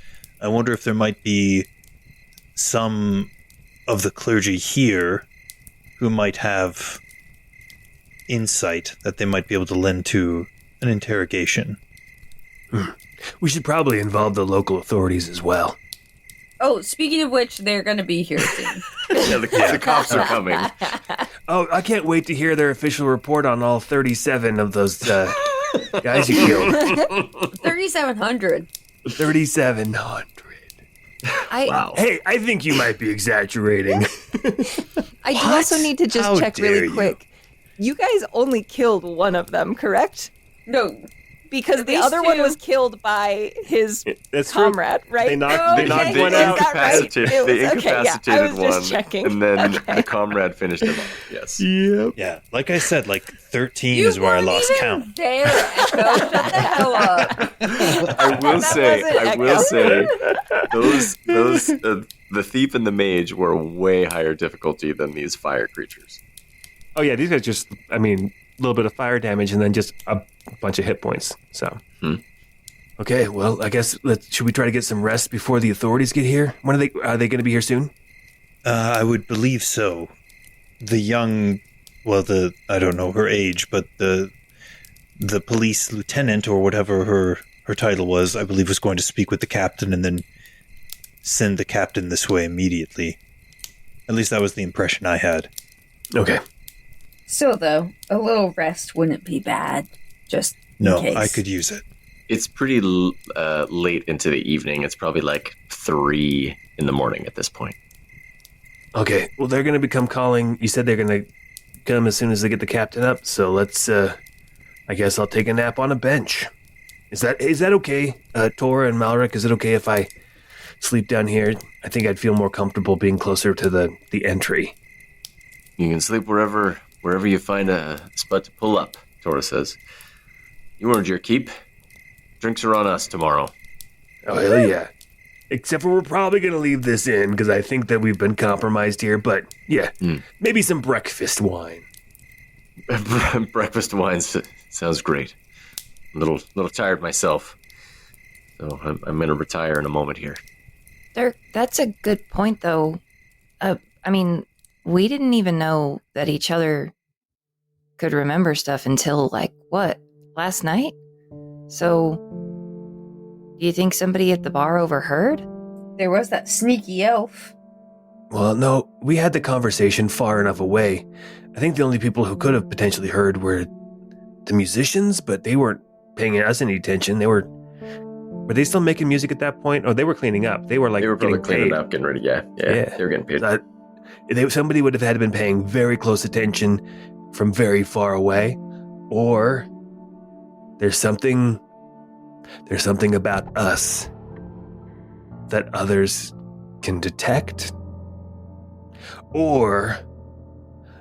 I wonder if there might be some of the clergy here who might have insight that they might be able to lend to an interrogation. We should probably involve the local authorities as well. Oh, speaking of which, they're going to be here soon. The cops are coming. Oh, I can't wait to hear their official report on all 37 of those guys you killed. 3,700. 3,700. Wow. Hey, I think you might be exaggerating. I do also need to just How check dare really you. quick. You guys only killed one of them, correct? No. Because the least other one two. was killed by his That's true. comrade, right? They knocked They one out. incapacitated I was one, just checking. and then Okay. the comrade finished him off. Yes. Yep. Yeah, like I said, 13 You is where I weren't lost even count. there, Echo. Shut the hell up. I will That say, wasn't those the thief and the mage were way higher difficulty than these fire creatures. Oh, yeah, these guys just, a little bit of fire damage and then just a bunch of hit points. So, Okay, well, I guess, should we try to get some rest before the authorities get here? When are they going to be here soon? I would believe so. The young, I don't know her age, but the police lieutenant or whatever her title was, I believe was going to speak with the captain and then send the captain this way immediately. At least that was the impression I had. Okay. Still, though, a little rest wouldn't be bad. Just in case. I could use it. It's pretty late into the evening. It's probably like 3 in the morning at this point. Okay, well, they're going to become calling. You said they're going to come as soon as they get the captain up, so let's, I guess I'll take a nap on a bench. Is that okay? Tora and Malric, is it okay if I sleep down here? I think I'd feel more comfortable being closer to the entry. You can sleep wherever you find a spot to pull up, Tora says. You earned your keep. Drinks are on us tomorrow. Oh, hell yeah. Except for we're probably going to leave this in, because I think that we've been compromised here, but yeah, maybe some breakfast wine. Breakfast wine sounds great. I'm a little tired myself, so I'm going to retire in a moment here. Dirk, that's a good point, though. I mean, we didn't even know that each other could remember stuff until, last night? So, do you think somebody at the bar overheard? There was that sneaky elf. Well, no, we had the conversation far enough away. I think the only people who could have potentially heard were the musicians, but they weren't paying us any attention. Were they still making music at that point? Or they were cleaning up? They were probably getting cleaning paid. up, getting ready. Yeah. They were getting paid. Somebody would have had been paying very close attention from very far away, or there's something about us that others can detect. Or,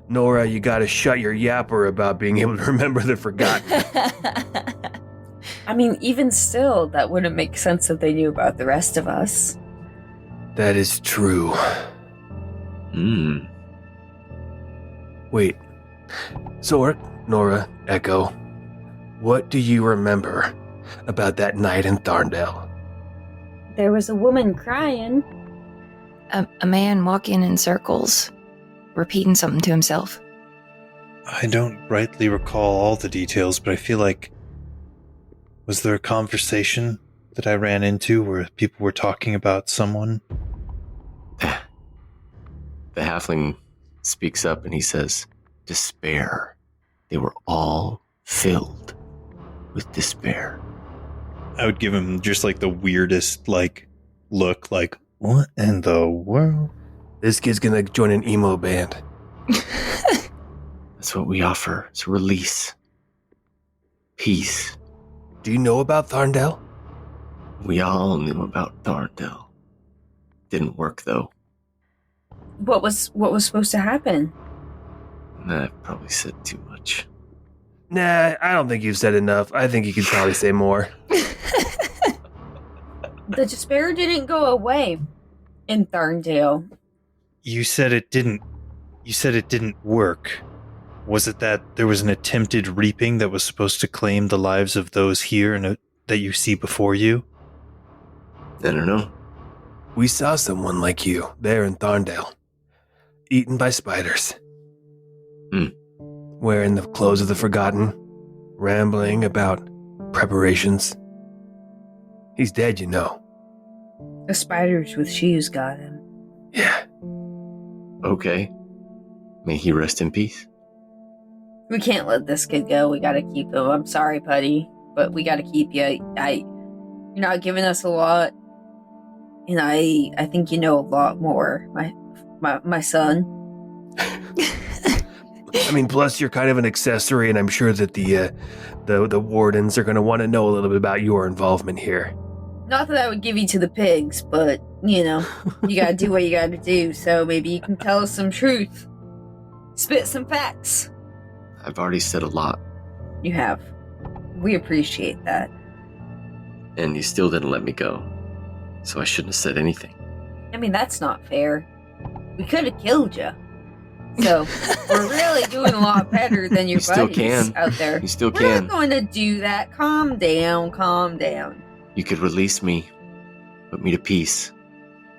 Nora, you gotta shut your yapper about being able to remember the forgotten. I mean, even still, that wouldn't make sense if they knew about the rest of us. That is true. Wait. Sorric, Nora, Echo, what do you remember about that night in Tharndale? There was a woman crying. A man walking in circles, repeating something to himself. I don't rightly recall all the details, but I feel like... Was there a conversation that I ran into where people were talking about someone? The halfling speaks up and he says, despair. They were all filled with despair. I would give him just the weirdest look, what in the world? This kid's gonna join an emo band. That's what we offer. It's a release. Peace. Do you know about Tharndale? We all knew about Tharndale. Didn't work though. What was supposed to happen? I probably said too much. Nah, I don't think you've said enough. I think you could probably say more. The despair didn't go away in Tharndale. You said it didn't work. Was it that there was an attempted reaping that was supposed to claim the lives of those here and that you see before you? I don't know. We saw someone like you there in Tharndale, eaten by spiders. Wearing the clothes of the forgotten, rambling about preparations. He's dead, you know. The spiders with shoes got him. Yeah. Okay. May he rest in peace. We can't let this kid go. We gotta keep him. I'm sorry, Putty, but we gotta keep you. You're not giving us a lot, and I think you know a lot more, my son. I mean, plus you're kind of an accessory, and I'm sure that the wardens are going to want to know a little bit about your involvement here. Not that I would give you to the pigs, but, you gotta do what you gotta do, so maybe you can tell us some truth. Spit some facts. I've already said a lot. You have. We appreciate that. And you still didn't let me go. So I shouldn't have said anything. I mean, that's not fair. We could have killed you. So, we're really doing a lot better than your You still buddies can. out there. You still We're can. not going to do that. Calm down. You could release me. Put me to peace.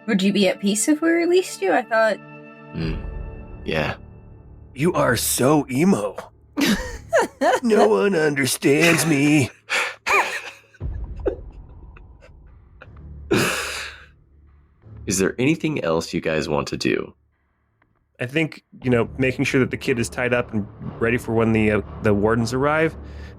Would you be at peace if we released you? I thought... Yeah. You are so emo. No one understands me. Is there anything else you guys want to do? I think, making sure that the kid is tied up and ready for when the wardens arrive.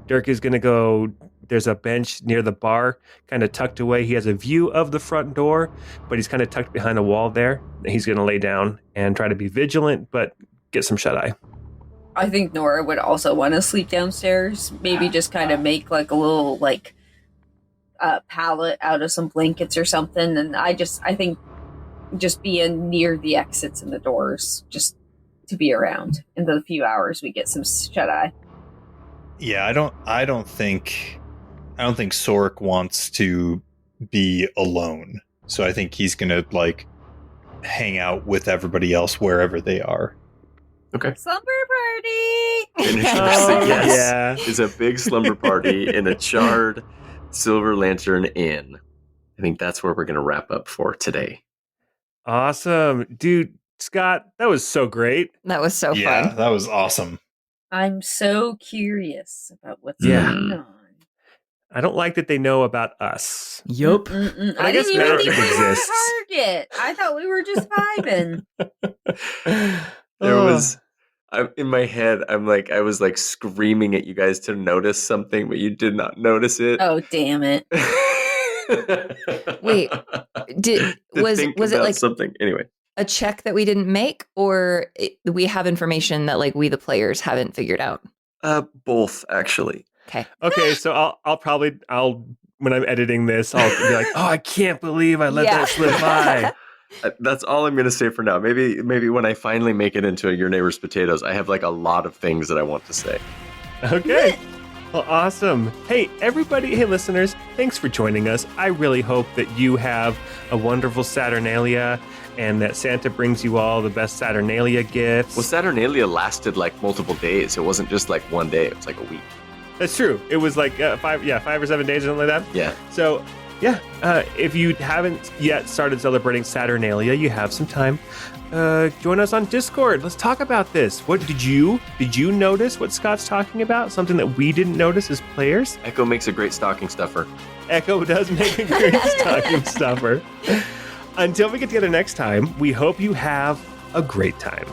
Dirk is going to go. There's a bench near the bar, kind of tucked away. He has a view of the front door, but he's kind of tucked behind a wall there. He's going to lay down and try to be vigilant, but get some shut-eye. I think Nora would also want to sleep downstairs. Maybe just kind of make like a little pallet out of some blankets or something. And I think just being near the exits and the doors, just to be around in the few hours we get some shut eye. Yeah, I don't think Sorric wants to be alone. So I think he's gonna hang out with everybody else wherever they are. Okay. Slumber party! Yeah. It's a big slumber party in a charred Silver Lantern Inn. I think that's where we're going to wrap up for today. Awesome. Dude, Scott, that was so great. That was so Yeah, fun. that was awesome. I'm so curious about what's Yeah. going on. I don't like that they know about us. Yup. I guess didn't even magic think we were a exists. target. I thought we were just vibing. There was, in my head, I was screaming at you guys to notice something, but you did not notice it. Oh, damn it. Wait, was it like something? Anyway. a check that we didn't make, or we have information that we the players haven't figured out? Both, actually. Okay, so I'll when I'm editing this, I'll be like, oh, I can't believe I let that slip by. That's all I'm going to say for now. Maybe when I finally make it into Your Neighbor's Potatoes, I have a lot of things that I want to say. Okay. Well, awesome. Hey, everybody. Hey, listeners. Thanks for joining us. I really hope that you have a wonderful Saturnalia and that Santa brings you all the best Saturnalia gifts. Well, Saturnalia lasted multiple days. It wasn't just one day. It was a week. That's true. It was 5 or 7 days or something like that. Yeah. So, yeah, if you haven't yet started celebrating Saturnalia, you have some time. Join us on Discord. Let's talk about this. What did you notice what Scott's talking about? Something that we didn't notice as players? Echo makes a great stocking stuffer. Echo does make a great stocking stuffer. Until we get together next time, we hope you have a great time.